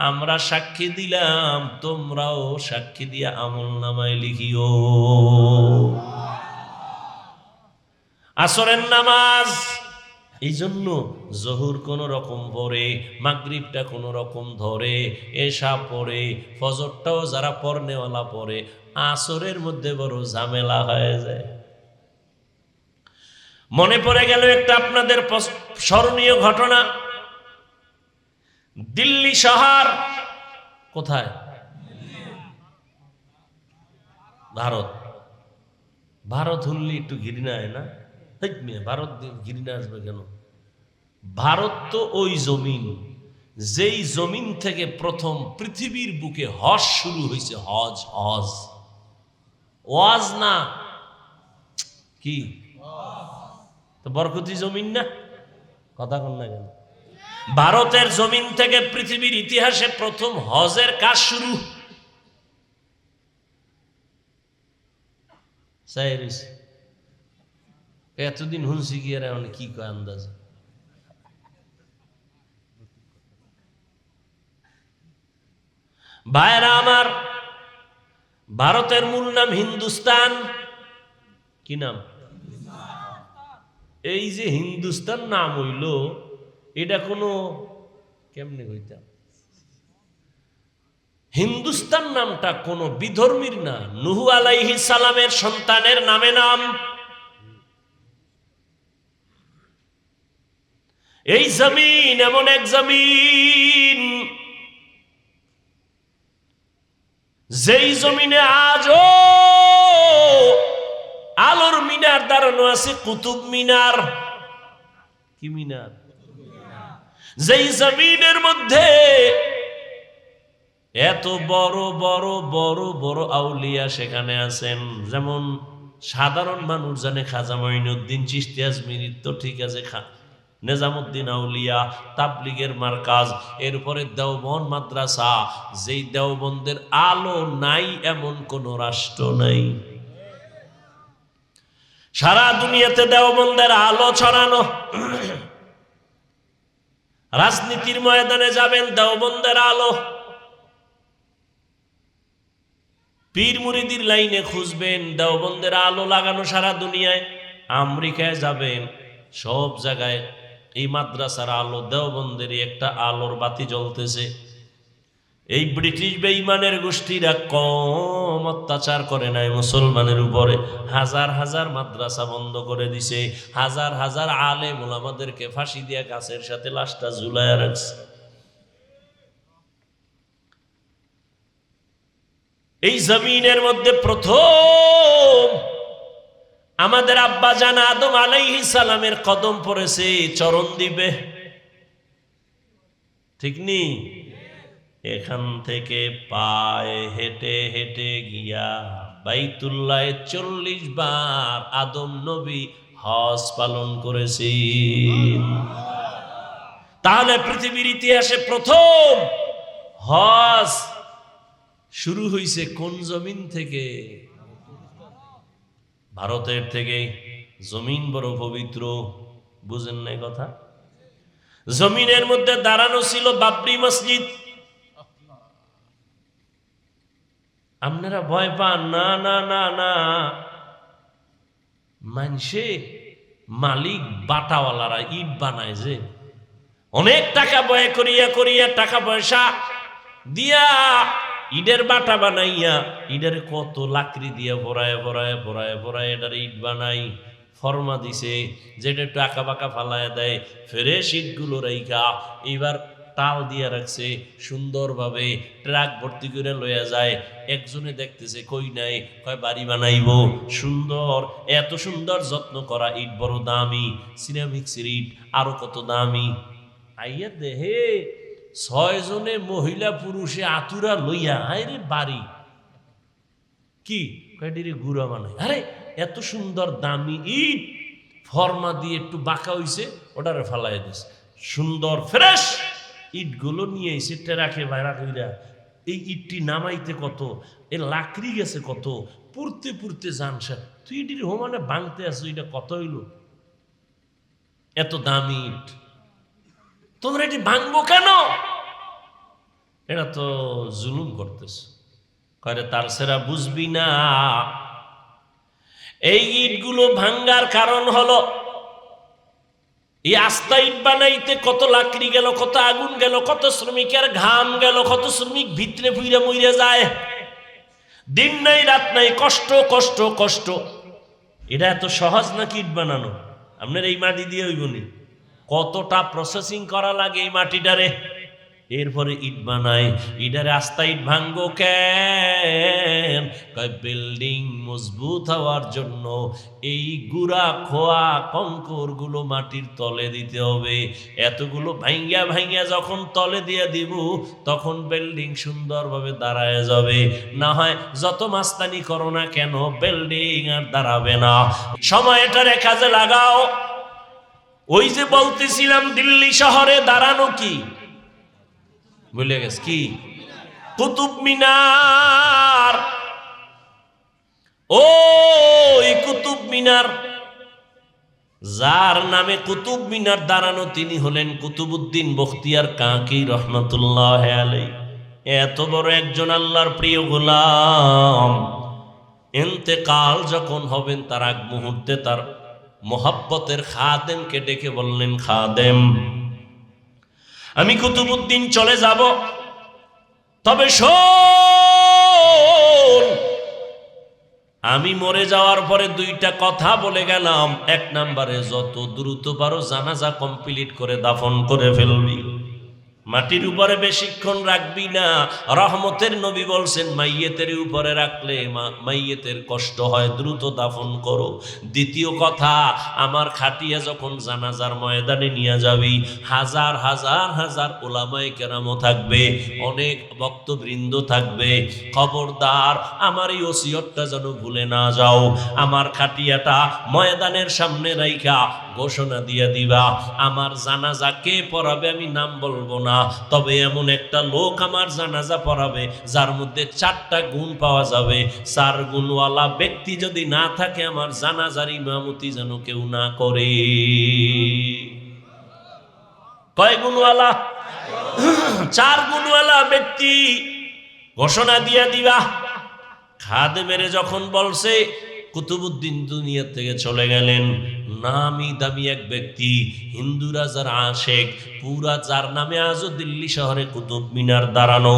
আমরা সাক্ষী দিলাম, তোমরাও সাক্ষী দিয়া আমল নামায় লিখিও। আসরের নামাজ এই জন্য জহুর কোন রকম পড়ে, মাগরিবটা কোন রকম ধরে, এশা পড়ে, ফজরটাও যারা পড়নেওয়ালা পড়ে, আসরের মধ্যে বড় ঝামেলা হয়ে যায়। মনে পড়ে গেল একটা আপনাদের স্মরণীয় ঘটনা। দিল্লি শহর কোথায়? ভারত। ভারত হল্লি একটু ঘৃণায় না? ভারত ঘৃণা আসবে কেন? ভারত তো ওই জমিন, যেই জমিন থেকে প্রথম পৃথিবীর বুকে হজ শুরু হয়েছে। হজ, হজ, ওয়াজ না কি? তো বরকতি জমিন না? কথা কন না কেন? ভারতের জমিন থেকে পৃথিবীর ইতিহাসে প্রথম হজের কাজ শুরু। এতদিন হুনসি কি, কি কয় আন্দাজ? ভাইরা আমার, ভারতের মূল নাম হিন্দুস্তান। কি নাম? এই যে হিন্দুস্তান নাম হইল, এটা কোনো কেমনে কইতাম, হিন্দুস্তান নামটা কোন বিধর্মীর না, নূহ আলাইহিস সালামের সন্তানের নামে নাম। এই জমিন এমন এক জমিন, যেই জমিনে আজও আলোর মিনার দাঁড়ানো আছে, কুতুব মিনার। কি মিনার? যেই জমিনের মধ্যে এত বড় বড় বড় বড় আউলিয়া সেখানে আছেন। যেমন সাধারণ মানুষ জানে খাজা মঈনুদ্দিন চিশতি আজমিরি, তো ঠিক আছে, নিজামুদ্দিন আউলিয়া, তাবলিগের মার্কাজ, এরপরে দেওবন্দ মাদ্রাসা। যেই দেওবন্দের আলো নাই এমন কোন রাষ্ট্র নাই। সারা দুনিয়াতে দেওবন্দের আলো ছড়ানো। রাজনীতির ময়দানে যাবেন, দেওবন্দের আলো। পীর মুরিদির লাইনে খুঁজবেন, দেওবন্দের আলো লাগানো সারা দুনিয়ায়। আমেরিকায় যাবেন, সব জায়গায় এই মাদ্রাসার আলো, দেওবন্দেরই একটা আলোর বাতি জ্বলতেছে। এই ব্রিটিশ বেঈমানের গোষ্ঠীরা কম অত্যাচার করে নাই মুসলমানের উপরে। হাজার হাজার মাদ্রাসা বন্ধ করে দিছে, হাজার হাজার আলেম ওলামাদেরকে ফাঁসি দিয়া গাছের সাথে লাশটা ঝুলাইয়া রাখছে। এই জমিনের মধ্যে প্রথম আমাদের আব্বা জান আদম আলাইহিস সালামের কদম পড়েছে চরণ দ্বীপে, ঠিক নি? এখান থেকে পায়ে হেঁটে হেঁটে গিয়া বাইতুল্লাহ 40 বার আদম নবী হজ পালন করেছেন। তাহলে পৃথিবীর ইতিহাসে প্রথম হজ শুরু হয়েছে কোন জমিন থেকে? ভারতের থেকে। জমিন বড় পবিত্র, বুঝেন না কথা? জমিনের মধ্যে দাঁড়ানো ছিল বাবরি মসজিদ। আপনারা ভয় পান না, না না না, মানুষে মালিক বাটাওয়ালারা ইট বানায়, যে অনেক টাকা ব্যয় করিয়া করিয়া টাকা পয়সা দিয়া ইটের বাটা বানাইয়া ইটের কত লাকড়ি দিয়া ভরায় ভরায় ভরায় ভরায় এটার ইট বানাই, ফর্মা দিছে যেটা একটু আঁকা বাঁকা ফালায় দেয়, ফ্রেশ ইটগুলো রাইখা এইবার টাল দিয়ে রাখছে সুন্দরভাবে, ট্রাক ভর্তি করে লইয়া যায়। একজনে দেখতেছে কই নাই, কয় বাড়ি বানাইব সুন্দর, এত সুন্দর যত্ন করা ইট বড় দামি, সিরামিক্সের ইট আরো কত দামি। আইয়া দেহে 6 জনে মহিলা পুরুষে আতুরা লইয়া আরে বাড়ি কি কয়ডিরে গুড়া বানাই। আরে এত সুন্দর দামি ইট ফর্মা দিয়ে একটু বাঁকা হইছে, ওটারে ফালাই দিছে। সুন্দর ফ্রেশ ইটগুলো নিয়ে এসে টেরাকে বাইরা কইরা এই ইটটি নামাইতে কত, এ লাকড়ি গেছে কত, পুড়তে পুড়তে জানসা, তুই ইটির হোমানে ভাঙতে আছো, এটা কত হইল? এত দামি ইট, তোমরা এটি ভাঙবো কেন? এটা তো জুলুম করতেছে। কয়ে তার সেরা বুঝবি না, এই ইটগুলো ভাঙ্গার কারণ হলো এই আস্তা ইট বানাইতে কত লাকড়ি গেল, কত আগুন গেল, কত শ্রমিকের ঘাম গেল, কত শ্রমিক ভিতরে ফুইরা মইরা যায়, দিন নাই রাত নাই, কষ্ট কষ্ট কষ্ট। এটা এত সহজ নাকি ইট বানানো? আপনার এই মাটি দিয়ে হইবনি, কতটা প্রসেসিং করা লাগে এই মাটিটারে, এরপরে ইট বানায়। ইটারে আস্তা ইট ভাঙ্গো কেন? কয় বিল্ডিং মজবুত হওয়ার জন্য এই গুড়া খোয়া কঙ্কর গুলো মাটির তলে দিতে হবে। এতগুলো ভাঙ্গিয়া ভাঙ্গিয়া যখন তলে দিয়ে দিব তখন বিল্ডিং সুন্দরভাবে দাঁড়ায় যাবে। না হয় যত মাস্তানি করো না কেন বিল্ডিং আর দাঁড়াবে না। সময়টারে কাজে লাগাও। ওই যে বলতেছিলাম দিল্লি শহরে দাঁড়ানো কি ভুলে গেছে, কি? কুতুব মিনার। ওই কুতুব মিনার, যার নামে কুতুব মিনার দাঁড়ানো তিনি হলেন কুতুবউদ্দিন বখতিয়ার কাকি রহমতুল্লাহ আলাইহি। এত বড় একজন আল্লাহর প্রিয় গোলাম ইন্তেকাল যখন হবেন তার আগ মুহূর্তে তার মোহাব্বতের খাদেমকে ডেকে বললেন, খাদেম আমি কুতুবউদ্দিন চলে যাব, তবে শোন আমি মরে যাওয়ার পরে 2টা কথা বলে গেলাম। 1 নম্বরে যত দ্রুত পারো জানাজা কমপ্লিট করে দাফন করে ফেলবি, মাটির উপরে বেশিক্ষণ রাখবি না। রহমতের নবী বলছেন মাইয়েতের উপরে রাখলে মাইয়েতের কষ্ট হয়, দ্রুত দাফন করো। দ্বিতীয় কথা, আমার খাটিয়া যখন জানাজার ময়দানে নিয়ে যাবি হাজার হাজার হাজার ওলামায়ে কেরামও থাকবে, অনেক ভক্তবৃন্দ থাকবে, খবরদার আমার এই ওসিয়তটা যেন ভুলে না যাও। আমার খাটিয়াটা ময়দানের সামনে রাইখা ঘোষণা দিয়ে দিবা, আমার জানাজা কে পড়াবে আমি নাম বলবো না, তবে এমন একটা লোক আমার জানাজা পড়াবে যার মধ্যে 4টা গুণ পাওয়া যাবে। 4 গুণওয়ালা ব্যক্তি যদি না থাকে আমার জানাজার ইমামতি যেন কেউ না করে। কয় গুণওয়ালা? 4 গুণওয়ালা ব্যক্তি ঘোষণা দিয়ে দিবা। খাদেমের যখন বলছে কুতুবউদ্দিন দুনিয়া থেকে চলে গেলেন। নামি দামি এক ব্যক্তি, হিন্দুরা যার আশেক, পুরা যার নামে আজও দিল্লি শহরে কুতুব মিনার দাঁড়ানো।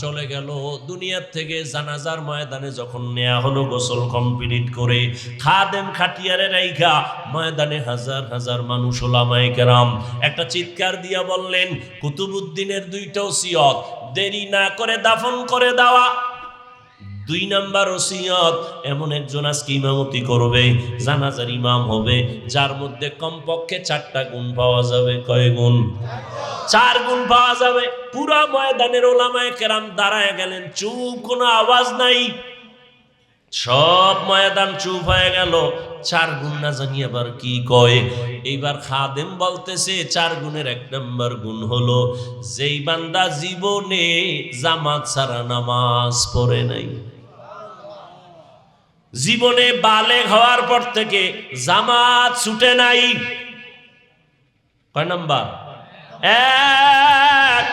চলে গেল দুনিয়ার থেকে। জানাজার ময়দানে যখন নেয়া হলো গোসল কমপ্লিট করে, খাদেম খাটিয়ারে রাইখা ময়দানে হাজার হাজার মানুষ, ওলামায়ে কেরাম একটা চিৎকার দিয়া বললেন, কুতুবউদ্দিনের দুইটা ওসিয়ত দেরি না করে দাফন করে দেওয়া। 2 নাম্বার ওসিয়ত, এমন একজন আজকে ইমামতি করবে, জানাজার ইমাম হবে, যার মধ্যে কমপক্ষে 4টা গুণ পাওয়া যাবে। কয় গুণ? 4 গুণ পাওয়া যাবে। পুরা ময়দানের ওলামায়ে কেরাম দাঁড়ায় গেলেন, চুপ, কোনো আওয়াজ নাই। সব ময়দান চুপ হয়ে গেল। 4 গুণ না জানি আবার কি কয়। এইবার খাদেম বলতেছে 4 গুণের 1 নাম্বার গুণ হলো, যেই বান্দা জীবনে জামাত ছাড়া নামাজ পড়ে নাই, জীবনে বালেগ হওয়ার পর থেকে জামাত ছুটে নাই। কয় নাম্বার? 1।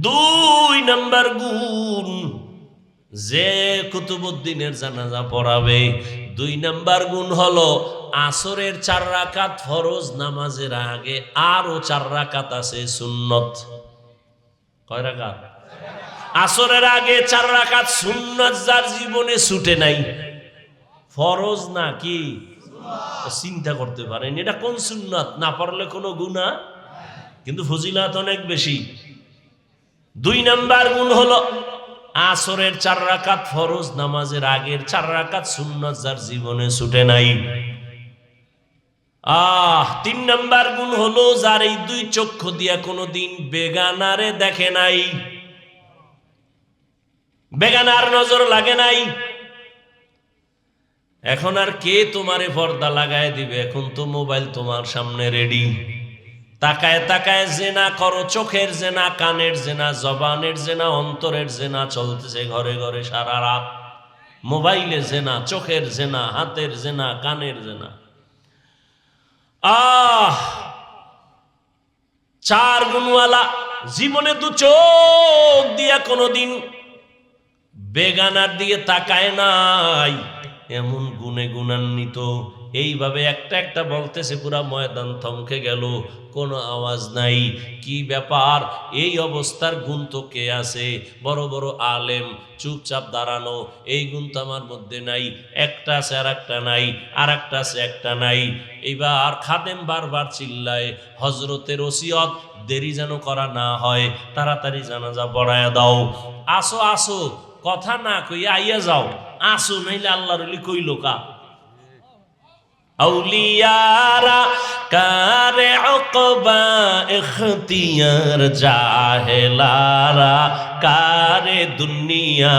2 নাম্বার গুণ, যে কুতুবউদ্দিনের জানাজা পড়াবে, 2 নাম্বার গুণ হলো আসরের 4 রাকাত ফরজ নামাজের আগে আরো 4 রাকাত আছে সুন্নত। কয় রাকাত? আসরের আগে 4 রাকাত সুন্নত, যার জীবনে ছুটে নাই। ফরজ না কি? চিন্তা করতে পারেন এটা কোন সুন্নত? না পড়লে কোনো গুনাহ, কিন্তু ফজিলত অনেক বেশি। 2 নাম্বার গুণ হলো আসরের 4 রাকাত ফরজ নামাজের আগের 4 রাকাত সুন্নত, যার জীবনে ছুটে নাই। 3 নাম্বার গুণ হলো যার এই 2 চক্ষু দিয়া কোনোদিন বেগানারে দেখে নাই, বেগানার নজর লাগে নাই। এখন আর কে তোমারে পর্দা লাগায় দিবে? এখন তো মোবাইল তোমার সামনে রেডি। তাকায় তাকায় জেনা করো, চোখের জেনা, কানের জেনা, জবানের জেনা, অন্তরের জেনা চলতেছে ঘরে ঘরে সারা রাত। মোবাইলে জেনা, চোখের জেনা, হাতের জেনা, কানের জেনা। 4 গুণওয়ালা জীবনে 2 চোখ দিয়া কোনোদিন বেগানার দিকে তাকায় নাই, এমন গুণে গুণান্বিত। এইভাবে একটা একটা বলতেছে, পুরা ময়দান থমকে গেল, কোনো আওয়াজ নাই। কি ব্যাপার? এই অবস্থার গুণ তো কে আছে? বড় বড় আলেম চুপচাপ দাঁড়ানো, এই গুণ তো আমার মধ্যে নাই। একটা আছে আর একটা নাই, আর একটা আছে একটা নাই। এইবার খাদেম বারবার চিল্লায়, হজরতের ওসিয়ত দেরি যেন করা না হয়, তাড়াতাড়ি জানাজা পড়ায়া দাও। আসো আসো, কথা না কই আইয়া যাও, আসো, নাইলে আল্লাহর ওলি কইল কা। আউলিয়ারা কারে উকবা ইখতিয়ার, জাহেলারা কারে দুনিয়া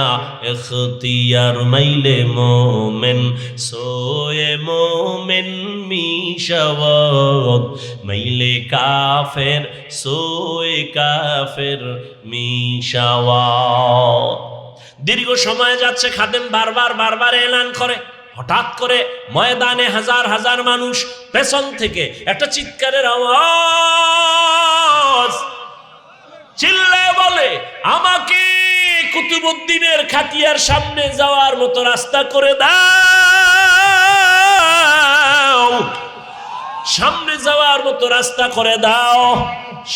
ইখতিয়ার। মাইলে মোমেন সোয়ে মোমেন মিশাওয়াত, মাইলে কাফের সোয়ে কাফের মিশাওয়াত। দীর্ঘ সময় যাচ্ছে, খাদেম বারবার বারবার এলান করে। হঠাৎ করে ময়দানে হাজার হাজার মানুষ, পেছন থেকে একটা চিৎকারের আওয়াজ, চিল্লায় বলে, আমাকে কুতুবউদ্দিনের খাটিয়ার সামনে যাওয়ার মতো রাস্তা করে দাও, সামনে যাওয়ার মতো রাস্তা করে দাও।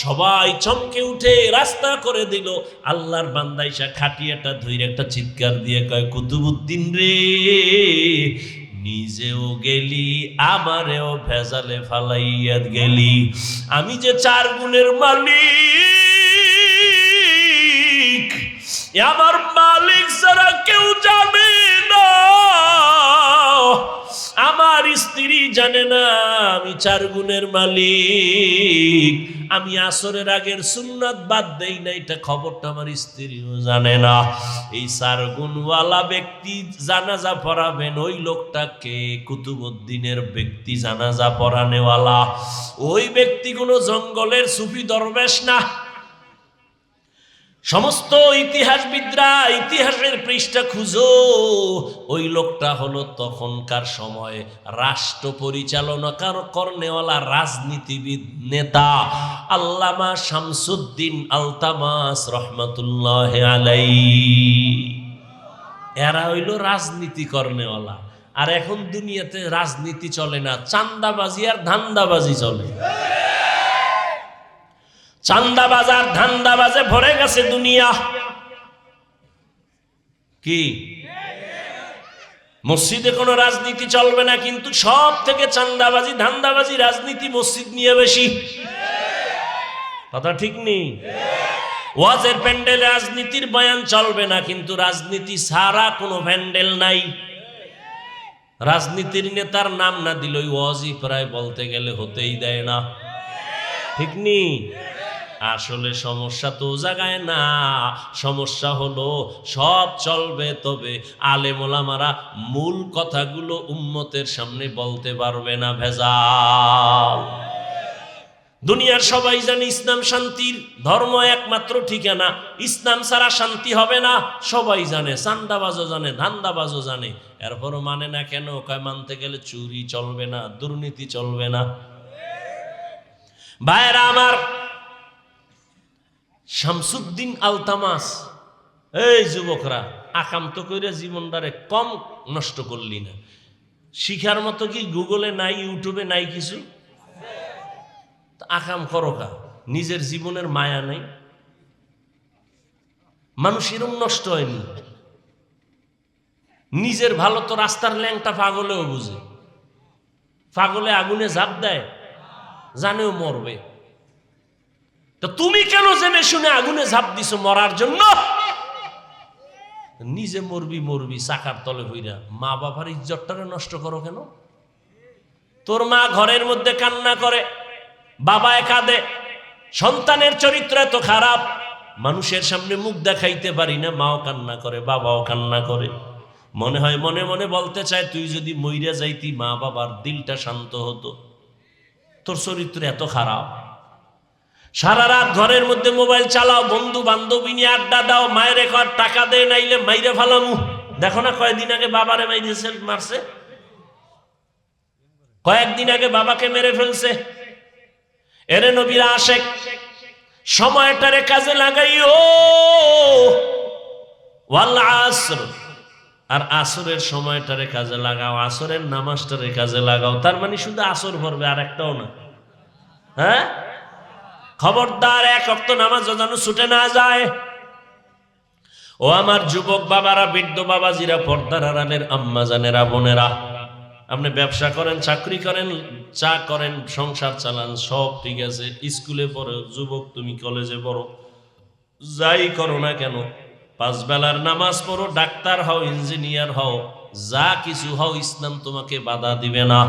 সবাই চমকে উঠে রাস্তা করে দিল। আল্লাহর বান্দা ইসা খাটিয়াটা ধইরে একটা চিৎকার দিয়ে কয়, কুতুবউদ্দিন রে, নিজেও গেলি, আমারেও ভেজালে ফালাইয়া গেলি। আমি যে 4 গুণের মালিক, আমার মালিক ছাড়া কেউ জানে না। আমার স্ত্রী জানে না আমি 4 গুণের মালিক। আমি আসরের আগের সুন্নাত বাদ দেই না, এটা খবরটা আমার স্ত্রীও জানে না। এই 4 গুণওয়ালা ব্যক্তি জানাজা পড়াবেন, ওই লোকটাকে কুতুবউদ্দিনের ব্যক্তি জানাজা পড়ানেওয়ালা। ওই ব্যক্তি কোনো জঙ্গলের সুফি দরবেশ না। সমস্ত ইতিহাসবিদরা ইতিহাসের পৃষ্ঠা খুঁজো, ওই লোকটা হলো তখনকার সময় রাষ্ট্র পরিচালনা করনেওয়ালা রাজনীতিবিদ নেতা আল্লামা শামসুদ্দিন আলতামাস রহমাতুল্লাহ আলাইহি। এরা হইল রাজনীতি করনেওয়ালা। আর এখন দুনিয়াতে রাজনীতি চলে না, চান্দাবাজি আর ধান্দাবাজি চলে। চান্দাবাজ আর ধান্দাবাজে ভরে গেছে দুনিয়া। কি মসজিদে কোনো রাজনীতি চলবে না, কিন্তু সব থেকে চান্দাবাজি ধান্দাবাজি রাজনীতি মসজিদ নিয়ে বেশি। কথা ঠিক নেই? ওয়াজের প্যান্ডেলে রাজনীতির বয়ান চলবে না, কিন্তু রাজনীতি ছাড়া কোনো প্যান্ডেল নাই। রাজনীতির নেতার নাম না দিল ওই ওয়াজই প্রায় বলতে গেলে হতেই দেয় না। ঠিক নেই? আসলে সমস্যা তো জায়গায় না, সমস্যা হলো সব চলবে, তবে আলেম ওলামারা মূল কথাগুলো উম্মতের সামনে বলতে পারবে না। ভেজাল। দুনিয়ার সবাই জানে ইসলাম শান্তির ধর্ম, একমাত্র ঠিকানা। ইসলাম ছাড়া শান্তি হবে না, সবাই জানে। চান্দাবাজও জানে, ধান্দাবাজও জানে, এরপরও মানে না কেন? কয় মানতে গেলে চুরি চলবে না, দুর্নীতি চলবে না। ভাইরা আমার, শামসুদ্দিন আলতামাস, এই যুবকরা, আকাম তো কইরা জীবনটারে কম নষ্ট করলি না। শিখার মতো কি গুগলে নাই, ইউটিউবে নাই কিছু? আকাম করো কা, নিজের জীবনের মায়া নেই। মানুষ এরম নষ্ট হয়নি। নিজের ভালো তো রাস্তার ল্যাংটা পাগলেও বুঝে। পাগলে আগুনে ঝাঁপ দেয়, জানেও মরবে। তো তুমি কেন জেনে শুনে আগুনে ঝাঁপ দিছো মরার জন্য? নিজে মরবি মরবি চাকার তলে হইরা, মা বাবার ইজ্জতটারে নষ্ট করো কেন? তোর মা ঘরের মধ্যে কান্না করে, বাবায় কাঁদে, সন্তানের চরিত্র এত খারাপ, মানুষের সামনে মুখ দেখাইতে পারি না, মাও কান্না করে, বাবাও কান্না করে। মনে হয় মনে মনে বলতে চায়, তুই যদি মইরা যাইতি মা বাবার দিলটা শান্ত হতো। তোর চরিত্র এত খারাপ। সারা রাত ঘরের মধ্যে মোবাইল চালাও, বন্ধু বান্ধবী নিয়ে আড্ডা দাও, মায়ের কর টাকা দেয় নাইলে মাইরে ফালামু। দেখো না কয়েকদিন আগে বাবারে মারছে, কয়েকদিন আগে বাবাকে মেরে ফেলছে। এরে নবীর আশেক, সময়টারে কাজে লাগাইও। ওয়াল আসর, আর আসরের সময়টারে কাজে লাগাও, আসরের নামাজটারে কাজে লাগাও। তার মানে শুধু আসর পড়বে, আর একটাও না। হ্যাঁ, খবরদার, এক ওয়াক্ত নামাজ যেন ছুটে না যায়। ও আমার যুবক বাবারা, বৃদ্ধ বাবাজিরা, পর্দার আড়ালের আম্মা জানেরা, বোনেরা, আপনি ব্যবসা করেন, চাকরি করেন, চা করেন, সংসার চালান, সব ঠিক আছে। স্কুলে পড়ো, যুবক তুমি কলেজে পড়ো, যাই করো না কেন, 5 বেলার নামাজ পড়ো, ডাক্তার হও, ইঞ্জিনিয়ার হও, যা কিছু হও, ইসলাম তোমাকে বাধা দিবে না।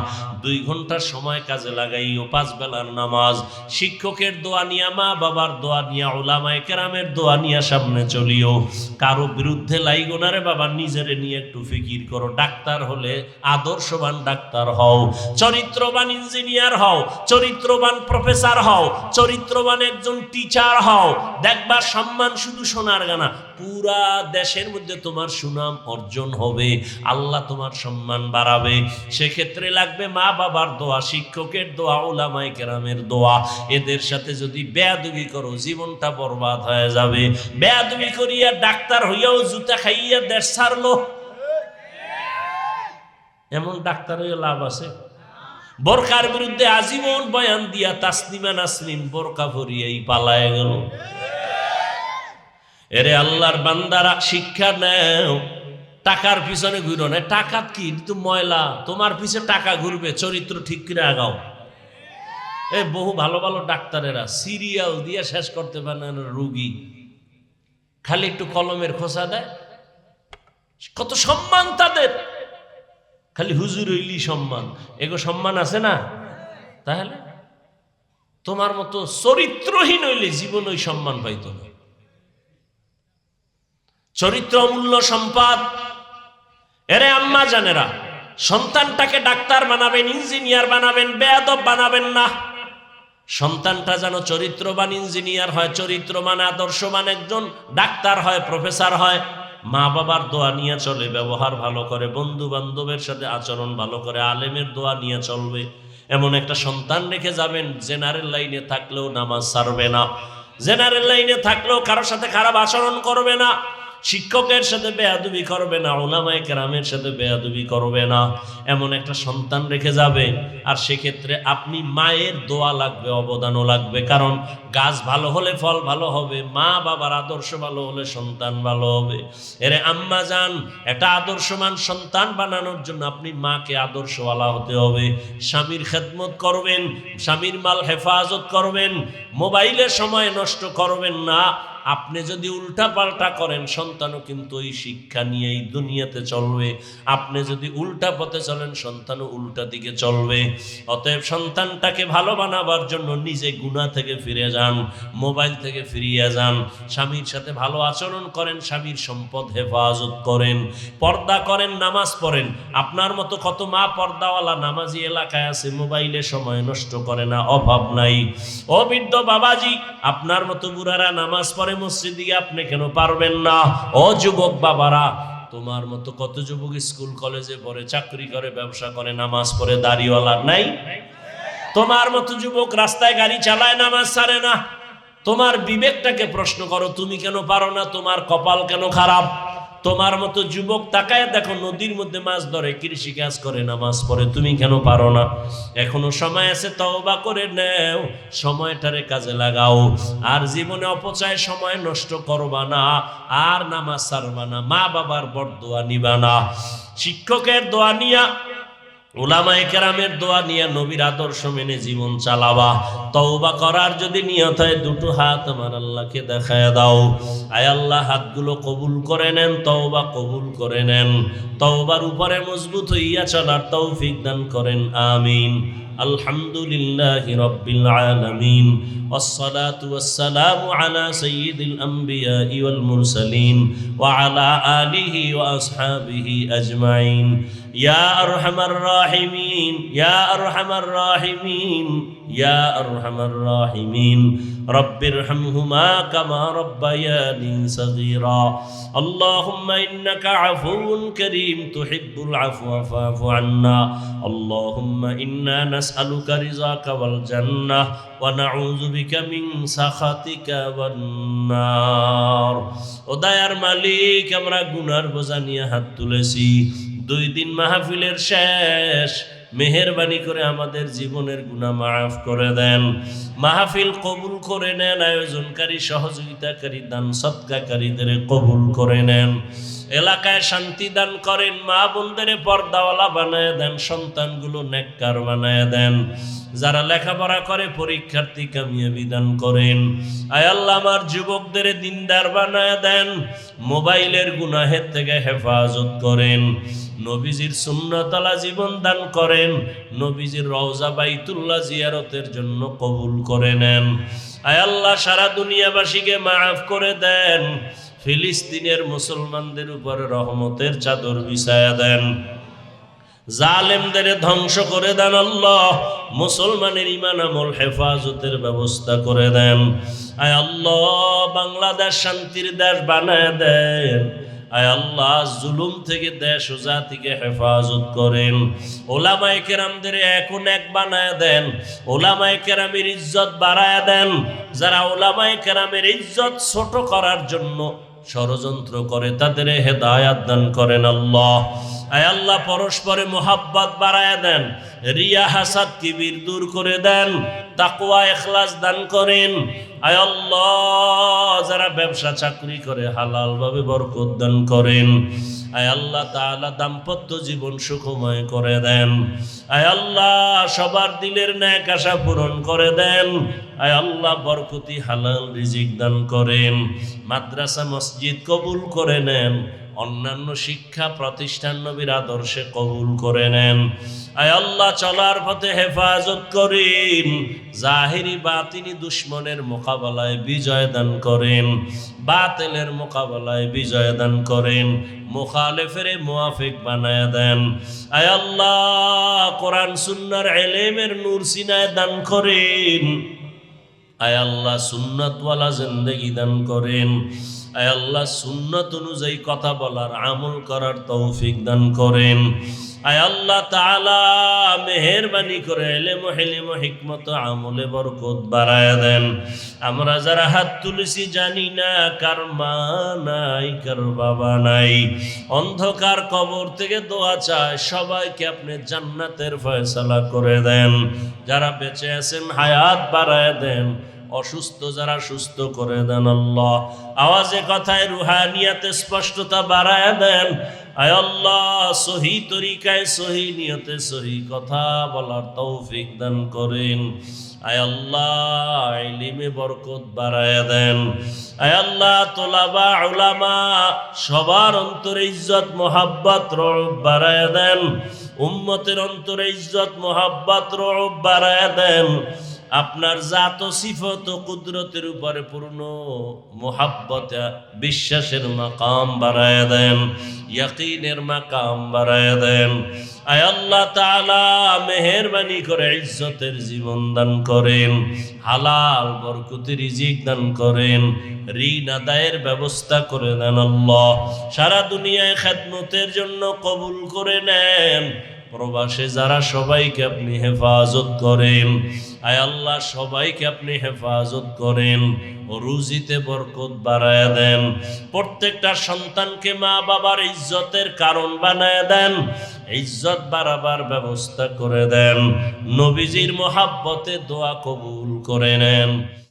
2 ঘন্টার সময় কাজে লাগাইও, 5 বেলার নামাজ, শিক্ষকের দোয়া নিয়া, মা বাবার দোয়া নিয়া, উলামায়ে কেরামের দোয়া নিয়া সামনে চলিও। কারো বিরুদ্ধে লাইগো না রে বাবা, নিজেরে নিয়ে একটু ফিকির করো। ডাক্তার হলে আদর্শবান ডাক্তার হও, চরিত্রবান ইঞ্জিনিয়ার হও, চরিত্রবান প্রফেসর হও, চরিত্রবান একজন টিচার হও। দেখবা সম্মান শুধু সোনার গানা, পুরা দেশের মধ্যে তোমার সুনাম অর্জন হবে, আল্লাহ তোমার সম্মান বাড়াবে। সেক্ষেত্রে লাগবে মা বাবার দোয়া, শিক্ষকের দোয়া, উলামায়ে কেরামের দোয়া। এদের সাথে যদি বেয়াদবি করো, জীবনটা বরবাদ হয়ে যাবে। বেয়াদবি করিয়া ডাক্তার হইয়াও জুতা খাইয়া দেশ ছাড়লো, এমন ডাক্তার হইয়া লাভ আছে? বোরকার বিরুদ্ধে আজীবন বয়ান দিয়া তাসলিমা নাসরিন বোরকা পরিয়াই পালায় গেল। এরে আল্লাহর বান্দারা, শিক্ষা নেও, টাকার পিছনে ঘুরো না। টাকা কি তো ময়লা, তোমার পিছে টাকা ঘুরবে, চরিত্র ঠিক করে আগাও। এই বহু ভালো ভালো ডাক্তারেরা সিরিয়াল দিয়ে শেষ করতে পারে না রুগী, খালি একটু কলমের খোঁচা দেয়, কত সম্মান তাদের, খালি হুজুর হইলি সম্মান। এগো সম্মান আছে না? তাহলে তোমার মতো চরিত্রহীন হইলে জীবন ওই সম্মান পাইত না। চরিত্র অমূল্য সম্পদ। এরে আম্মা জানেরা, সন্তানটাকে ডাক্তার বানাবেন, ইঞ্জিনিয়ার বানাবেন, বেয়াদব বানাবেন না। সন্তানটা যেন চরিত্রবান ইঞ্জিনিয়ার হয়, চরিত্রবান আদর্শবান একজন ডাক্তার হয়, প্রফেসর হয়। মা বাবার দোয়া নিয়ে চলে, ব্যবহার ভালো করে, বন্ধু বান্ধবের সাথে আচরণ ভালো করে, আলেমের দোয়া নিয়ে চলবে। এমন একটা সন্তান রেখে যাবেন, জেনারেল লাইনে থাকলেও নামাজ ছাড়বে না, জেনারেল লাইনে থাকলেও কারোর সাথে খারাপ আচরণ করবে না। শিক্ষকের সাথে বেয়াদবি করবে না, উলামায়ে কেরামের সাথে বেয়াদবি করবে না, এমন একটা সন্তান রেখে যাবে। আর সেক্ষেত্রে আপনি মায়ের দোয়া লাগবে, অবদানও লাগবে। কারণ গাছ ভালো হলে ফল ভালো হবে, মা বাবার আদর্শ ভালো হলে সন্তান ভালো হবে। এরে আম্মা জান, একটা আদর্শমান সন্তান বানানোর জন্য আপনি মাকে আদর্শওয়ালা হতে হবে। স্বামীর খেদমত করবেন, স্বামীর মাল হেফাজত করবেন, মোবাইলে সময় নষ্ট করবেন না। আপনি যদি উল্টা পাল্টা করেন, সন্তানও কিন্তু ওই শিক্ষা নিয়েই দুনিয়াতে চলবে। আপনি যদি উল্টা পথে চলেন, সন্তানও উল্টা দিকে চলবে। অতএব সন্তানটাকে ভালো বানাবার জন্য নিজে গুনাহ থেকে ফিরে যান, মোবাইল থেকে ফিরিয়ে যান, স্বামীর সাথে ভালো আচরণ করেন, স্বামীর সম্পদ হেফাজত করেন, পর্দা করেন, নামাজ পড়েন। আপনার মতো কত মা পর্দাওয়ালা নামাজি এলাকায় আছে, মোবাইলে সময় নষ্ট করে না, অভাব নাই। ও বৃদ্ধ বাবাজি, আপনার মতো বুড়ারা নামাজ পড়ে মসজিদে, আপনি কেন পারবেন না? ও যুবক বাবারা, তোমার মতো কত যুবক স্কুল কলেজে পড়ে, চাকরি করে, ব্যবসা করে, নামাজ পড়ে, দাড়িওয়ালা নাই? তোমার মতো যুবক রাস্তায় গাড়ি চালায়, নামাজ ছাড়ে না। তোমার বিবেকটাকে প্রশ্ন করো, তুমি কেন পারো না? তোমার কপাল কেন খারাপ? তোমার মতো যুবক তাকায় দেখো, নদীর মধ্যে মাছ ধরে, কৃষি কাজ করে, নামাজ পড়ে, তুমি কেন পারো না? এখনো সময় আছে, তওবা করে নেও, সময়টারে কাজে লাগাও। আর জীবনে অপচয় সময় নষ্ট করবা না, আর নামাজ ছাড়বা না, মা বাবার বরদোয়া নিবা না, শিক্ষকের দোয়া নিয়া, উলামায়ে কেরামের দোয়া নিয়ে, নবীর আদর্শ মেনে জীবন চালাবা। তওবা করার যদি নিয়ত হয়, দুটো হাত আমার আল্লাহকে দেখায় দাও। আয় আল্লাহ, হাতগুলো কবুল করে নেন, তওবা কবুল করে নেন, তওবার উপরে মজবুত হইয়া চলার তৌফিক দান করেন, আমিন। আলহামদুলিল্লাহি রাব্বিল আলামিন, ওয়াসসালাতু ওয়াসসালামু আলা সাইয়্যিদিল আমবিয়াই ওয়াল মুরসালিন ওয়া আলা আলিহি ওয়া আসহাবিহি আজমাইন। ইয়া আরহামার রাহিমিন, ইয়া আরহামার রাহিমিন, ইয়া আরহামার রাহিমিন, রব্বিরহামহুমা কামা রব্বায়ানি সগীরা। আল্লাহুম্মা ইন্নাকা আফুউন কারীম তুহিব্বুল আফওয়া ফা'ফু আন্না। আল্লাহুম্মা ইন্না নাসআলুকা রিযাকা ওয়াল জান্নাহ ওয়া নাউযু বিকা মিন সাখাতিকা ওয়ান নার। ও দয়ার মালিক, আমরা গুনার বোঝা নিয়ে হাত তুলেছি। 2 দিন মাহফিলের শেষ, মেহেরবানি করে আমাদের জীবনের গুনাহ মাফ করে দেন, মাহফিল কবুল করে নেন, আয়োজনকারী, সহযোগিতাকারী, দান সদকাকারীদের কবুল করে নেন, এলাকায় শান্তি দান করেন, মা বোনদের পর্দাওয়ালা বানায় দেন, সন্তানগুলো নেককার বানায় দেন, যারা লেখাপড়া করে পরীক্ষার্থী কামিয়াবি দান করেন। আয় আল্লাহ, আমার যুবকদের দিনদার বানায় দেন, মোবাইলের গুনাহের থেকে হেফাজত করেন, নবীজির সুন্নতওয়ালা জীবন দান করেন, নবীজির রওজা বাইতুল্লাহ জিয়ারতের জন্য কবুল করে নেন। আয় আল্লাহ, সারা দুনিয়াবাসীকে মাফ করে দেন, ফিলিস্তিনের মুসলমানদের উপরে রহমতের চাদর বিছায়া দেন, জালেমদের ধ্বংস করে দেন। আল্লাহ, মুসলমানের ঈমান আমল হেফাজতের ব্যবস্থা করে দেন। আয় আল্লাহ, বাংলাদেশ শান্তির দেশ বানায় দেন। আয় আল্লাহ, জুলুম থেকে দেশ ও জাতিকে হেফাজত করেন। ওলামায়ে কেরামদের এখন এক বানায় দেন, ওলামায়ে কেরামের ইজ্জত বাড়ায় দেন। যারা ওলামায়ে কেরামের ইজ্জত ছোট করার জন্য ষড়যন্ত্র করে, তাদের হেদায়াত দান করেন। আল্লাহ, আয় আল্লাহ, পরস্পরে মোহাব্বত বাড়ায় দেন, রিয়া হাসাদ কিবির দূর করে দেন, তাকওয়া ইখলাস দান করেন। আয় আল্লাহ, যারা ব্যবসা চাকরি করে হালাল ভাবে বরকত দান করেন। আয় আল্লাহ তাআলা, দাম্পত্য জীবন সুখময় করে দেন। আয় আল্লাহ, সবার দিলের ন্যাক আশা পূরণ করে দেন। আয় আল্লাহ, বরকতি হালাল রিজিক দান করেন, মাদ্রাসা মসজিদ কবুল করে নেন, অন্যান্য শিক্ষা প্রতিষ্ঠান নবীর আদর্শে কবুল করে নেন। আয় আল্লাহ, চলার পথে হেফাজত করেন, জাহিরি বাতিনি দুশ্মনের মোকাবেলায় বিজয় দান করেন, বাতিলের মোকাবেলায় বিজয় দান করেন, মুখালেফের মুওয়াফিক বানায় দেন। আয় আল্লাহ, কোরআন সুন্নাহর ইলমের নূর সিনায় দান করেন। আয় আল্লাহ, সুন্নাতওয়ালা জিন্দেগি দান করেন। আয় আল্লাহ, সুন্নাত অনুযায়ী কথা বলার, আমল করার তৌফিক দান করেন। আয় আল্লাহ তাআলা, মেহেরবানি করে ইলম ও হিকমত আমলে বরকত বাড়ায় দেন। আমরা যারা হাত তুলেছি জানি না কার মা নাই, কার বাবা নাই। অন্ধকার কবর থেকে দোয়া চায়, সবাইকে আপনি জান্নাতের ফয়সালা করে দেন। যারা বেঁচে আছেন হায়াত বাড়ায় দেন, অসুস্থ যারা সুস্থ করে দেন আল্লাহ। আওয়াজে কথায় রুহানিয়াতে স্পষ্টতা বাড়ায় দেন। আয় আল্লাহ, সহি তরিকায় সহি নিয়তে সহি কথা বলার তৌফিক দান করেন। আয় আল্লাহ, ইলমে বরকত বাড়ায় দেন। আয় আল্লাহ, তোলাবা উলামা সবার অন্তরে ইজ্জত মোহাব্বত রব বাড়ায় দেন। উম্মতের অন্তরে ইজ্জত মোহাব্বত রব বাড়ায় দেন। আপনার জাত সিফত ও কুদরতের উপরে পূর্ণ মোহাব্বত বিশ্বাসের মাকাম বাড়ায় দেন, ইয়াকিনের মাকাম বাড়ায় দেন। আয় আল্লাহ তাআলা, মেহেরবানি করে ইজ্জতের জীবন দান করেন, হালাল বরকতি রিজিক দান করেন, ঋণ আদায়ের ব্যবস্থা করে দেন আল্লাহ। সারা দুনিয়ায় খেদমতের জন্য কবুল করে নেন। প্রবাসে যারা, সবাইকে আপনি হেফাজত করেন। আয় আল্লাহ, সবাইকে আপনি হেফাজত করেন, রুজিতে বরকত বাড়ায় দেন। প্রত্যেকটা সন্তানকে মা বাবার ইজ্জতের কারণ বানায় দেন, ইজ্জত বাড়াবার ব্যবস্থা করে দেন। নবীজির মোহাব্বতে দোয়া কবুল করে নেন।